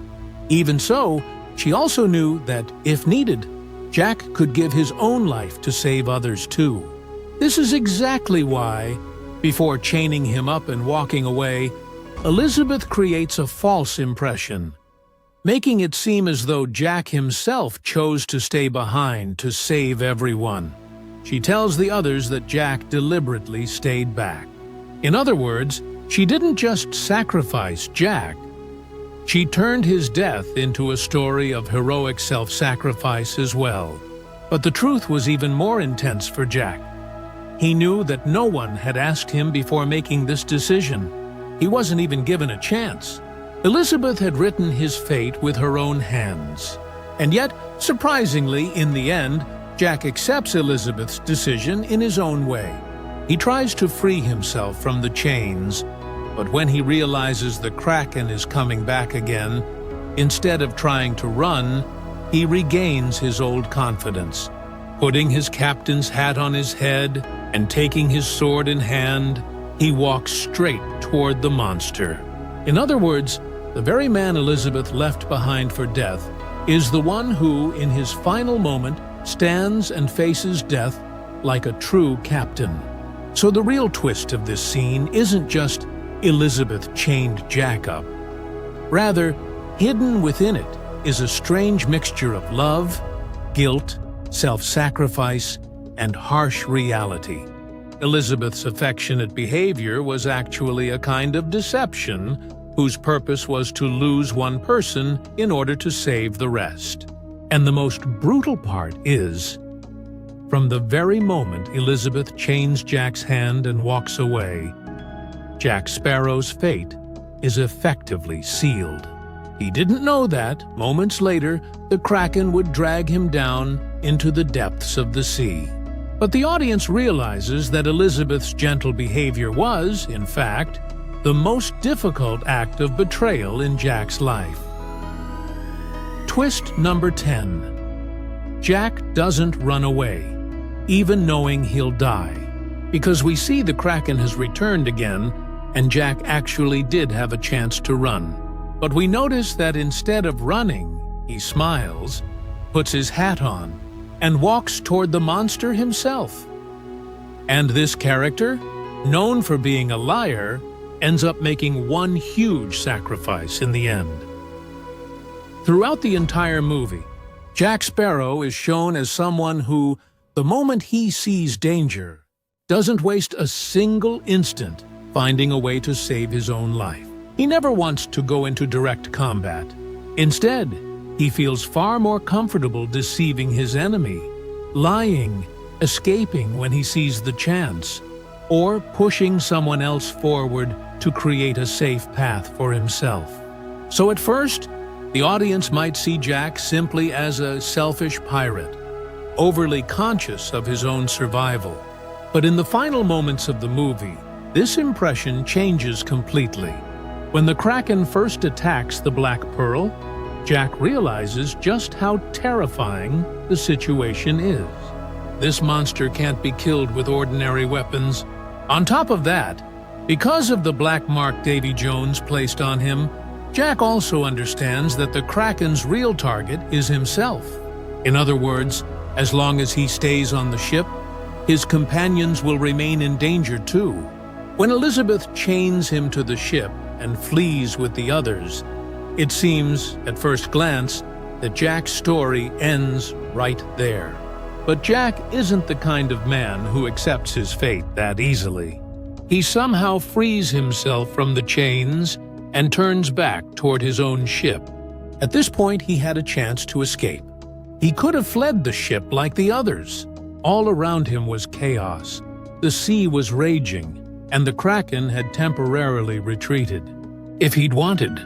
Even so, she also knew that, if needed, Jack could give his own life to save others too. This is exactly why, before chaining him up and walking away, Elizabeth creates a false impression, making it seem as though Jack himself chose to stay behind to save everyone. She tells the others that Jack deliberately stayed back. In other words, she didn't just sacrifice Jack, she turned his death into a story of heroic self-sacrifice as well. But the truth was even more intense for Jack. He knew that no one had asked him before making this decision. He wasn't even given a chance. Elizabeth had written his fate with her own hands. And yet, surprisingly, in the end, Jack accepts Elizabeth's decision in his own way. He tries to free himself from the chains, but when he realizes the Kraken is coming back again, instead of trying to run, he regains his old confidence. Putting his captain's hat on his head and taking his sword in hand, he walks straight toward the monster. In other words, the very man Elizabeth left behind for death is the one who, in his final moment, stands and faces death like a true captain. So the real twist of this scene isn't just Elizabeth chained Jack up. Rather, hidden within it is a strange mixture of love, guilt, self-sacrifice, and harsh reality. Elizabeth's affectionate behavior was actually a kind of deception whose purpose was to lose one person in order to save the rest. And the most brutal part is, from the very moment Elizabeth chains Jack's hand and walks away, Jack Sparrow's fate is effectively sealed. He didn't know that, moments later, the Kraken would drag him down into the depths of the sea. But the audience realizes that Elizabeth's gentle behavior was, in fact, the most difficult act of betrayal in Jack's life. Twist number 10. Jack doesn't run away, even knowing he'll die, because we see the Kraken has returned again, and Jack actually did have a chance to run. But we notice that instead of running, he smiles, puts his hat on, and walks toward the monster himself. And this character, known for being a liar, ends up making one huge sacrifice in the end. Throughout the entire movie, Jack Sparrow is shown as someone who, the moment he sees danger, doesn't waste a single instant finding a way to save his own life. He never wants to go into direct combat. Instead, he feels far more comfortable deceiving his enemy, lying, escaping when he sees the chance, or pushing someone else forward to create a safe path for himself. So at first, the audience might see Jack simply as a selfish pirate, overly conscious of his own survival. But in the final moments of the movie, this impression changes completely. When the Kraken first attacks the Black Pearl, Jack realizes just how terrifying the situation is. This monster can't be killed with ordinary weapons. On top of that, because of the black mark Davy Jones placed on him, Jack also understands that the Kraken's real target is himself. In other words, as long as he stays on the ship, his companions will remain in danger too. When Elizabeth chains him to the ship and flees with the others, it seems, at first glance, that Jack's story ends right there. But Jack isn't the kind of man who accepts his fate that easily. He somehow frees himself from the chains and turns back toward his own ship. At this point, he had a chance to escape. He could have fled the ship like the others. All around him was chaos. The sea was raging, and the Kraken had temporarily retreated. If he'd wanted,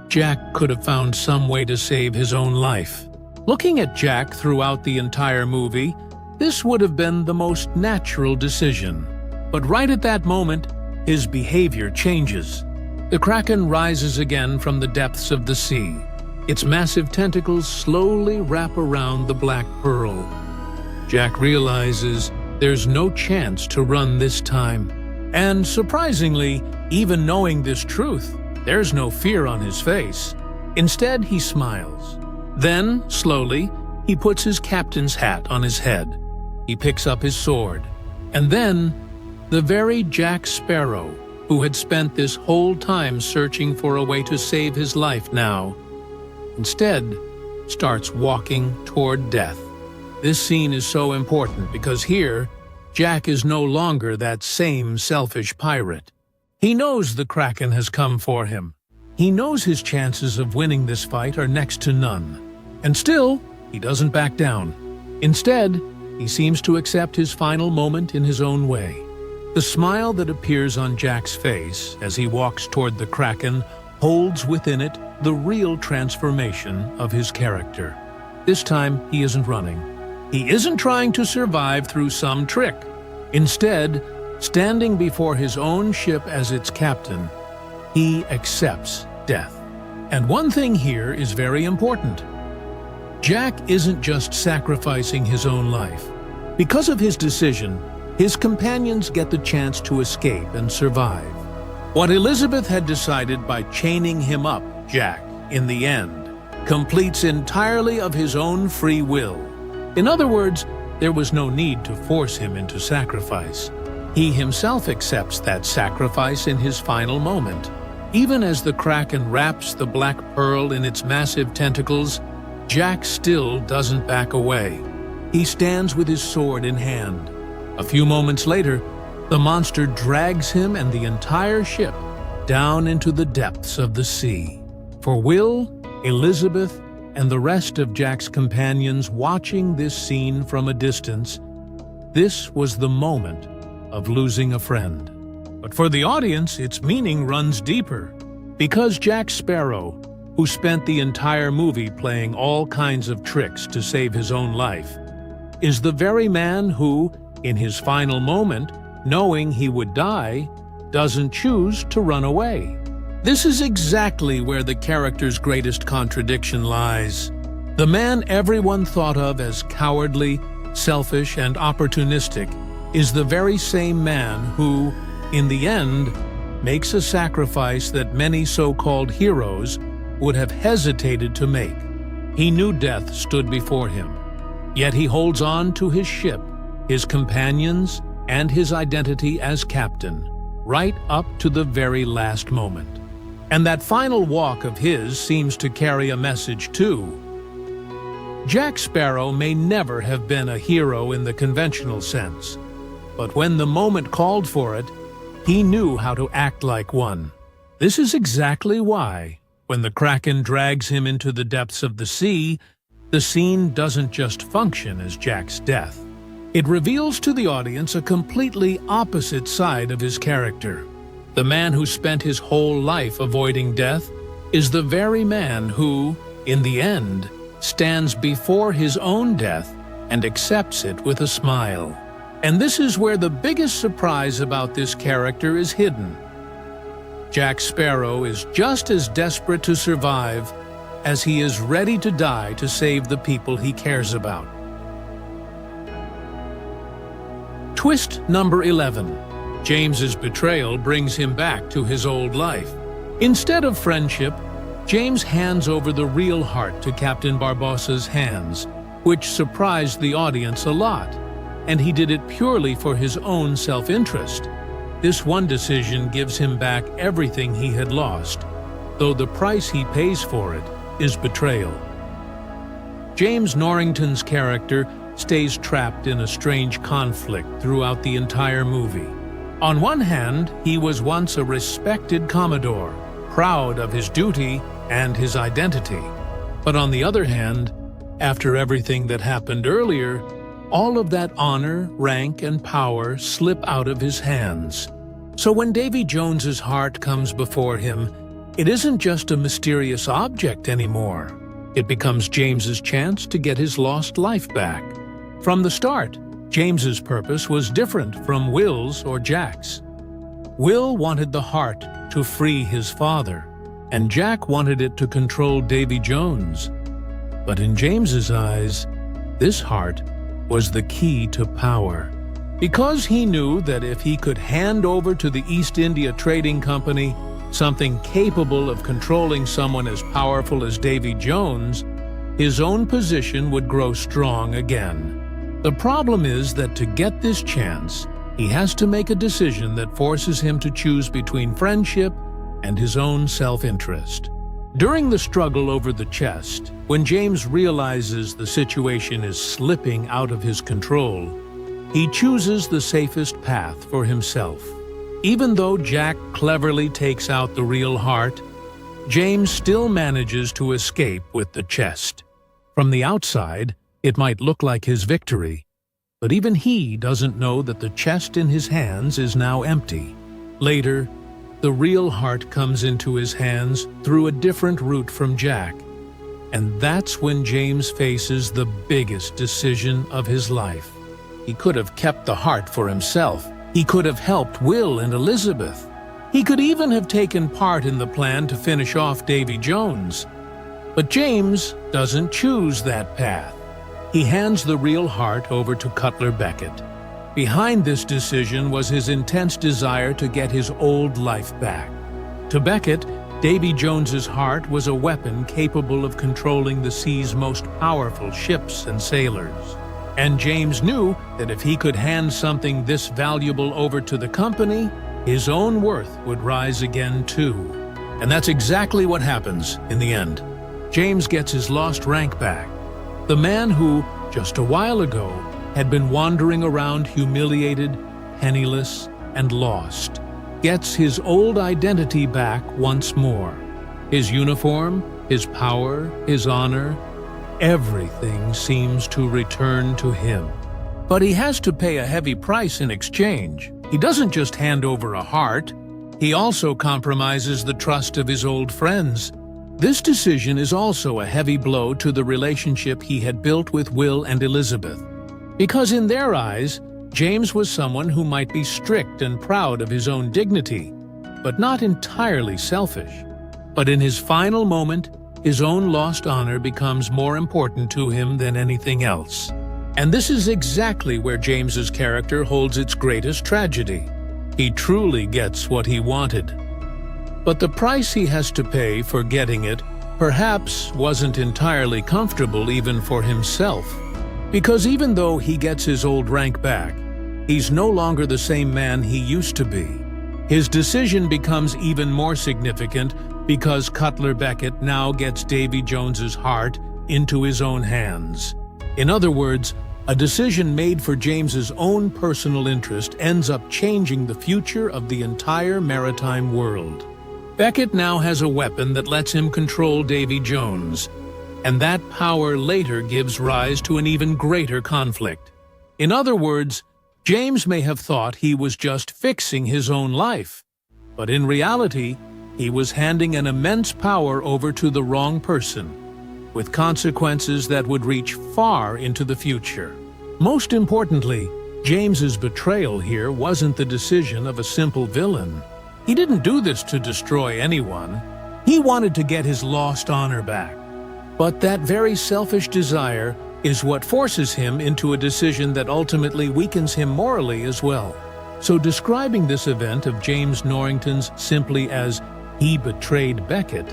Jack could have found some way to save his own life. Looking at Jack throughout the entire movie, this would have been the most natural decision. But right at that moment, his behavior changes. The Kraken rises again from the depths of the sea. Its massive tentacles slowly wrap around the Black Pearl. Jack realizes there's no chance to run this time. And surprisingly, even knowing this truth, there's no fear on his face. Instead, he smiles. Then, slowly, he puts his captain's hat on his head. He picks up his sword. And then, the very Jack Sparrow, who had spent this whole time searching for a way to save his life now, instead starts walking toward death. This scene is so important because here, Jack is no longer that same selfish pirate. He knows the Kraken has come for him. He knows his chances of winning this fight are next to none. And still, he doesn't back down. Instead, he seems to accept his final moment in his own way. The smile that appears on Jack's face as he walks toward the Kraken holds within it the real transformation of his character. This time, he isn't running. He isn't trying to survive through some trick. Instead, standing before his own ship as its captain, he accepts death. And one thing here is very important. Jack isn't just sacrificing his own life. Because of his decision, his companions get the chance to escape and survive. What Elizabeth had decided by chaining him up, Jack, in the end, completes entirely of his own free will. In other words, there was no need to force him into sacrifice. He himself accepts that sacrifice in his final moment. Even as the Kraken wraps the Black Pearl in its massive tentacles, Jack still doesn't back away. He stands with his sword in hand. A few moments later, the monster drags him and the entire ship down into the depths of the sea. For Will, Elizabeth, and the rest of Jack's companions watching this scene from a distance, this was the moment of losing a friend. But for the audience, its meaning runs deeper. Because Jack Sparrow, who spent the entire movie playing all kinds of tricks to save his own life, is the very man who, in his final moment, knowing he would die, doesn't choose to run away. This is exactly where the character's greatest contradiction lies. The man everyone thought of as cowardly, selfish, and opportunistic is the very same man who, in the end, makes a sacrifice that many so-called heroes would have hesitated to make. He knew death stood before him, yet he holds on to his ship, his companions, and his identity as captain, right up to the very last moment. And that final walk of his seems to carry a message too. Jack Sparrow may never have been a hero in the conventional sense, but when the moment called for it, he knew how to act like one. This is exactly why, when the Kraken drags him into the depths of the sea, the scene doesn't just function as Jack's death. It reveals to the audience a completely opposite side of his character. The man who spent his whole life avoiding death is the very man who, in the end, stands before his own death and accepts it with a smile. And this is where the biggest surprise about this character is hidden. Jack Sparrow is just as desperate to survive as he is ready to die to save the people he cares about. Twist number 11. James's betrayal brings him back to his old life. Instead of friendship, James hands over the real heart to Captain Barbossa's hands, which surprised the audience a lot, and he did it purely for his own self-interest. This one decision gives him back everything he had lost, though the price he pays for it is betrayal. James Norrington's character stays trapped in a strange conflict throughout the entire movie. On one hand, he was once a respected Commodore, proud of his duty and his identity. But on the other hand, after everything that happened earlier, all of that honor, rank, and power slip out of his hands. So when Davy Jones's heart comes before him, it isn't just a mysterious object anymore. It becomes James's chance to get his lost life back. From the start, James's purpose was different from Will's or Jack's. Will wanted the heart to free his father, and Jack wanted it to control Davy Jones. But in James's eyes, this heart was the key to power. Because he knew that if he could hand over to the East India Trading Company something capable of controlling someone as powerful as Davy Jones, his own position would grow strong again. The problem is that to get this chance, he has to make a decision that forces him to choose between friendship and his own self-interest. During the struggle over the chest, when James realizes the situation is slipping out of his control, he chooses the safest path for himself. Even though Jack cleverly takes out the real heart, James still manages to escape with the chest. From the outside, it might look like his victory, but even he doesn't know that the chest in his hands is now empty. Later, the real heart comes into his hands through a different route from Jack, and that's when James faces the biggest decision of his life. He could have kept the heart for himself. He could have helped Will and Elizabeth. He could even have taken part in the plan to finish off Davy Jones. But James doesn't choose that path. He hands the real heart over to Cutler Beckett. Behind this decision was his intense desire to get his old life back. To Beckett, Davy Jones's heart was a weapon capable of controlling the sea's most powerful ships and sailors. And James knew that if he could hand something this valuable over to the company, his own worth would rise again too. And that's exactly what happens in the end. James gets his lost rank back. The man who, just a while ago, had been wandering around humiliated, penniless, and lost, gets his old identity back once more. His uniform, his power, his honor, everything seems to return to him. But he has to pay a heavy price in exchange. He doesn't just hand over a heart, he also compromises the trust of his old friends. This decision is also a heavy blow to the relationship he had built with Will and Elizabeth. Because in their eyes, James was someone who might be strict and proud of his own dignity, but not entirely selfish. But in his final moment, his own lost honor becomes more important to him than anything else. And this is exactly where James's character holds its greatest tragedy. He truly gets what he wanted. But the price he has to pay for getting it perhaps wasn't entirely comfortable even for himself. Because even though he gets his old rank back, he's no longer the same man he used to be. His decision becomes even more significant because Cutler Beckett now gets Davy Jones's heart into his own hands. In other words, a decision made for James's own personal interest ends up changing the future of the entire maritime world. Beckett now has a weapon that lets him control Davy Jones, and that power later gives rise to an even greater conflict. In other words, James may have thought he was just fixing his own life, but in reality, he was handing an immense power over to the wrong person, with consequences that would reach far into the future. Most importantly, James's betrayal here wasn't the decision of a simple villain. He didn't do this to destroy anyone. He wanted to get his lost honor back. But that very selfish desire is what forces him into a decision that ultimately weakens him morally as well. So describing this event of James Norrington's simply as "he betrayed Beckett"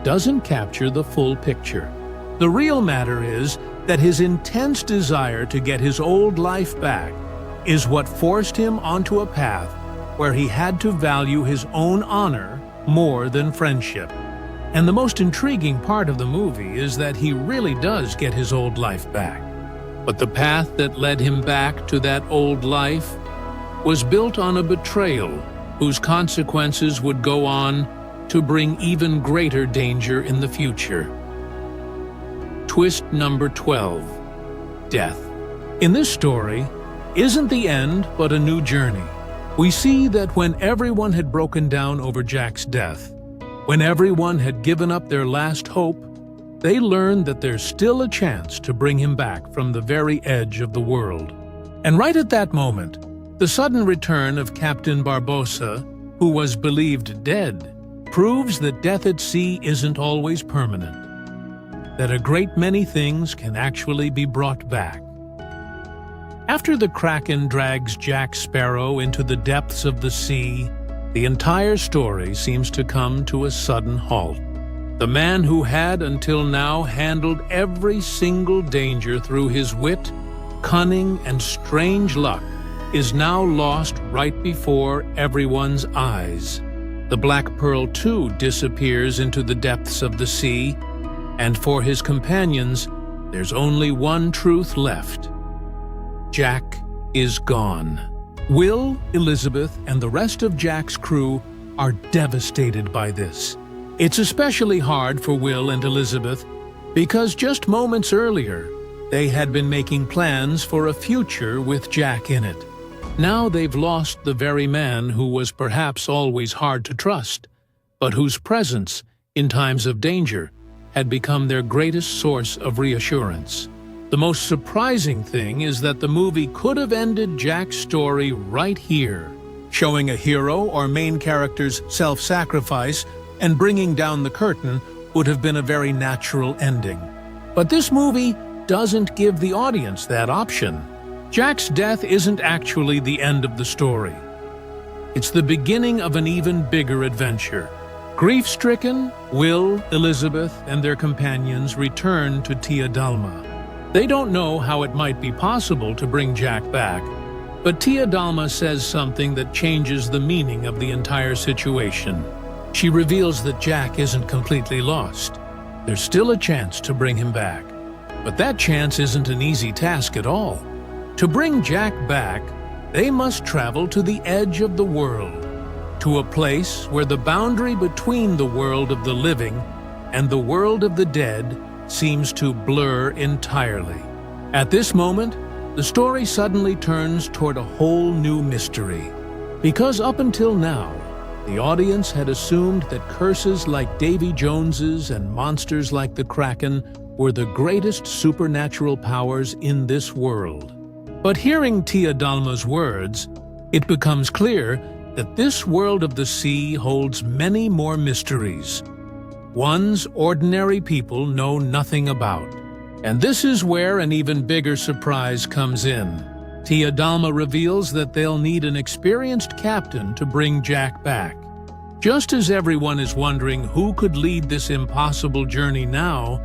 doesn't capture the full picture. The real matter is that his intense desire to get his old life back is what forced him onto a path where he had to value his own honor more than friendship. And the most intriguing part of the movie is that he really does get his old life back. But the path that led him back to that old life was built on a betrayal whose consequences would go on to bring even greater danger in the future. Twist number 12. Death. In this story, isn't the end but a new journey. We see that when everyone had broken down over Jack's death, when everyone had given up their last hope, they learned that there's still a chance to bring him back from the very edge of the world. And right at that moment, the sudden return of Captain Barbossa, who was believed dead, proves that death at sea isn't always permanent, that a great many things can actually be brought back. After the Kraken drags Jack Sparrow into the depths of the sea, the entire story seems to come to a sudden halt. The man who had until now handled every single danger through his wit, cunning, and strange luck is now lost right before everyone's eyes. The Black Pearl too disappears into the depths of the sea, and for his companions, there's only one truth left. Jack is gone. Will, Elizabeth, and the rest of Jack's crew are devastated by this. It's especially hard for Will and Elizabeth because just moments earlier, they had been making plans for a future with Jack in it. Now they've lost the very man who was perhaps always hard to trust, but whose presence, in times of danger, had become their greatest source of reassurance. The most surprising thing is that the movie could have ended Jack's story right here, showing a hero or main character's self-sacrifice and bringing down the curtain would have been a very natural ending. But this movie doesn't give the audience that option. Jack's death isn't actually the end of the story. It's the beginning of an even bigger adventure. Grief-stricken, Will, Elizabeth, and their companions return to Tia Dalma. They don't know how it might be possible to bring Jack back, but Tia Dalma says something that changes the meaning of the entire situation. She reveals that Jack isn't completely lost. There's still a chance to bring him back. But that chance isn't an easy task at all. To bring Jack back, they must travel to the edge of the world, to a place where the boundary between the world of the living and the world of the dead seems to blur entirely. At this moment, the story suddenly turns toward a whole new mystery. Because up until now, the audience had assumed that curses like Davy Jones's and monsters like the Kraken were the greatest supernatural powers in this world. But hearing Tia Dalma's words, it becomes clear that this world of the sea holds many more mysteries, ones ordinary people know nothing about. And this is where an even bigger surprise comes in. Tia Dalma reveals that they'll need an experienced captain to bring Jack back. Just as everyone is wondering who could lead this impossible journey now,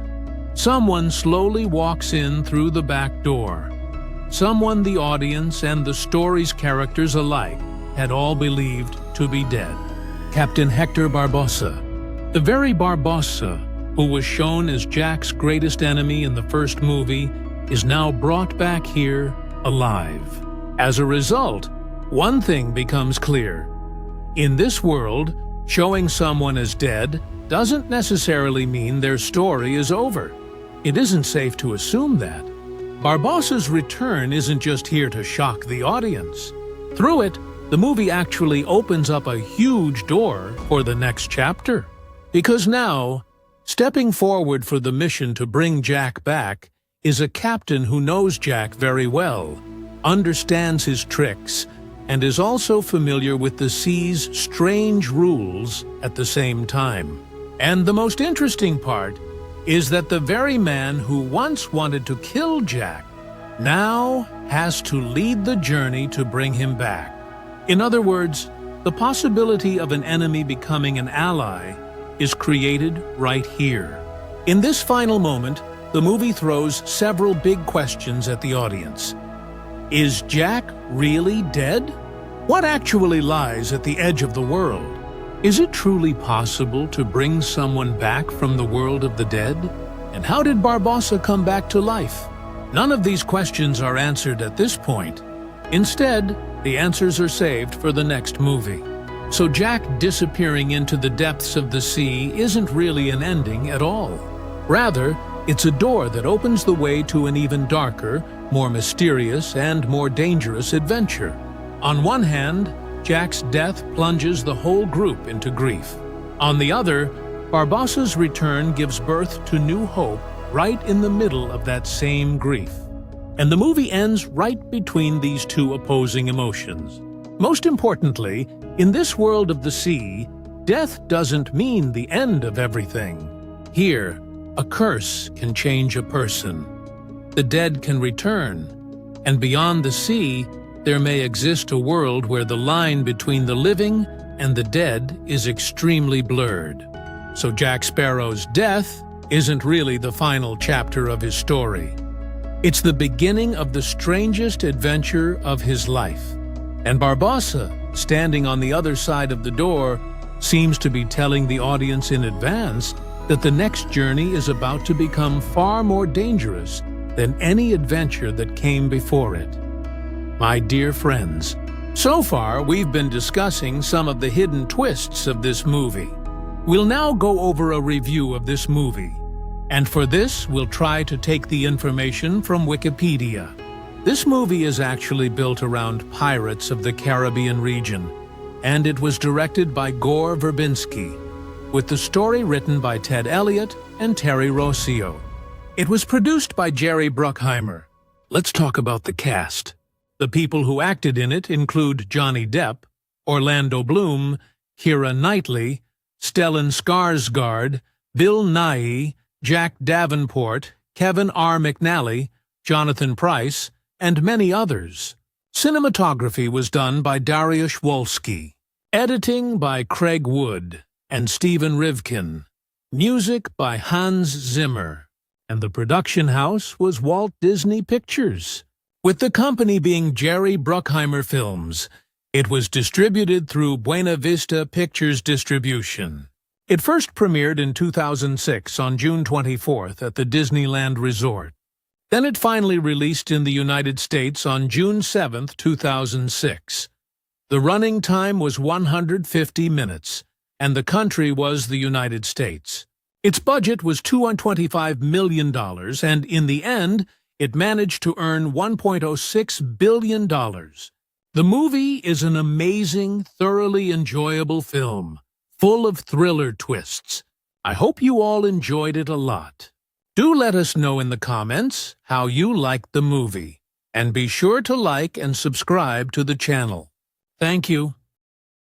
someone slowly walks in through the back door. Someone the audience and the story's characters alike had all believed to be dead. Captain Hector Barbossa. The very Barbossa, who was shown as Jack's greatest enemy in the first movie, is now brought back here alive. As a result, one thing becomes clear. In this world, showing someone as dead doesn't necessarily mean their story is over. It isn't safe to assume that. Barbossa's return isn't just here to shock the audience. Through it, the movie actually opens up a huge door for the next chapter. Because now, stepping forward for the mission to bring Jack back is a captain who knows Jack very well, understands his tricks, and is also familiar with the sea's strange rules at the same time. And the most interesting part is that the very man who once wanted to kill Jack now has to lead the journey to bring him back. In other words, the possibility of an enemy becoming an ally is created right here. In this final moment, the movie throws several big questions at the audience. Is Jack really dead? What actually lies at the edge of the world? Is it truly possible to bring someone back from the world of the dead? And how did Barbossa come back to life? None of these questions are answered at this point. Instead, the answers are saved for the next movie. So Jack disappearing into the depths of the sea isn't really an ending at all. Rather, it's a door that opens the way to an even darker, more mysterious, and more dangerous adventure. On one hand, Jack's death plunges the whole group into grief. On the other, Barbossa's return gives birth to new hope right in the middle of that same grief. And the movie ends right between these two opposing emotions. Most importantly, in this world of the sea, death doesn't mean the end of everything. Here, a curse can change a person. The dead can return, and beyond the sea, there may exist a world where the line between the living and the dead is extremely blurred. So Jack Sparrow's death isn't really the final chapter of his story. It's the beginning of the strangest adventure of his life. And Barbossa, standing on the other side of the door, seems to be telling the audience in advance that the next journey is about to become far more dangerous than any adventure that came before it. My dear friends, so far we've been discussing some of the hidden twists of this movie. We'll now go over a review of this movie, and for this we'll try to take the information from Wikipedia. This movie is actually built around pirates of the Caribbean region, and it was directed by Gore Verbinski, with the story written by Ted Elliott and Terry Rossio. It was produced by Jerry Bruckheimer. Let's talk about the cast. The people who acted in it include Johnny Depp, Orlando Bloom, Keira Knightley, Stellan Skarsgård, Bill Nighy, Jack Davenport, Kevin R. McNally, Jonathan Pryce, and many others. Cinematography was done by Dariusz Wolski. Editing by Craig Wood and Stephen Rivkin. Music by Hans Zimmer. And the production house was Walt Disney Pictures, with the company being Jerry Bruckheimer Films. It was distributed through Buena Vista Pictures Distribution. It first premiered in 2006 on June 24th at the Disneyland Resort. Then it finally released in the United States on June 7th, 2006. The running time was 150 minutes, and the country was the United States. Its budget was $225 million, and in the end, it managed to earn $1.06 billion. The movie is an amazing, thoroughly enjoyable film, full of thriller twists. I hope you all enjoyed it a lot. Do let us know in the comments how you liked the movie, and be sure to like and subscribe to the channel. Thank you.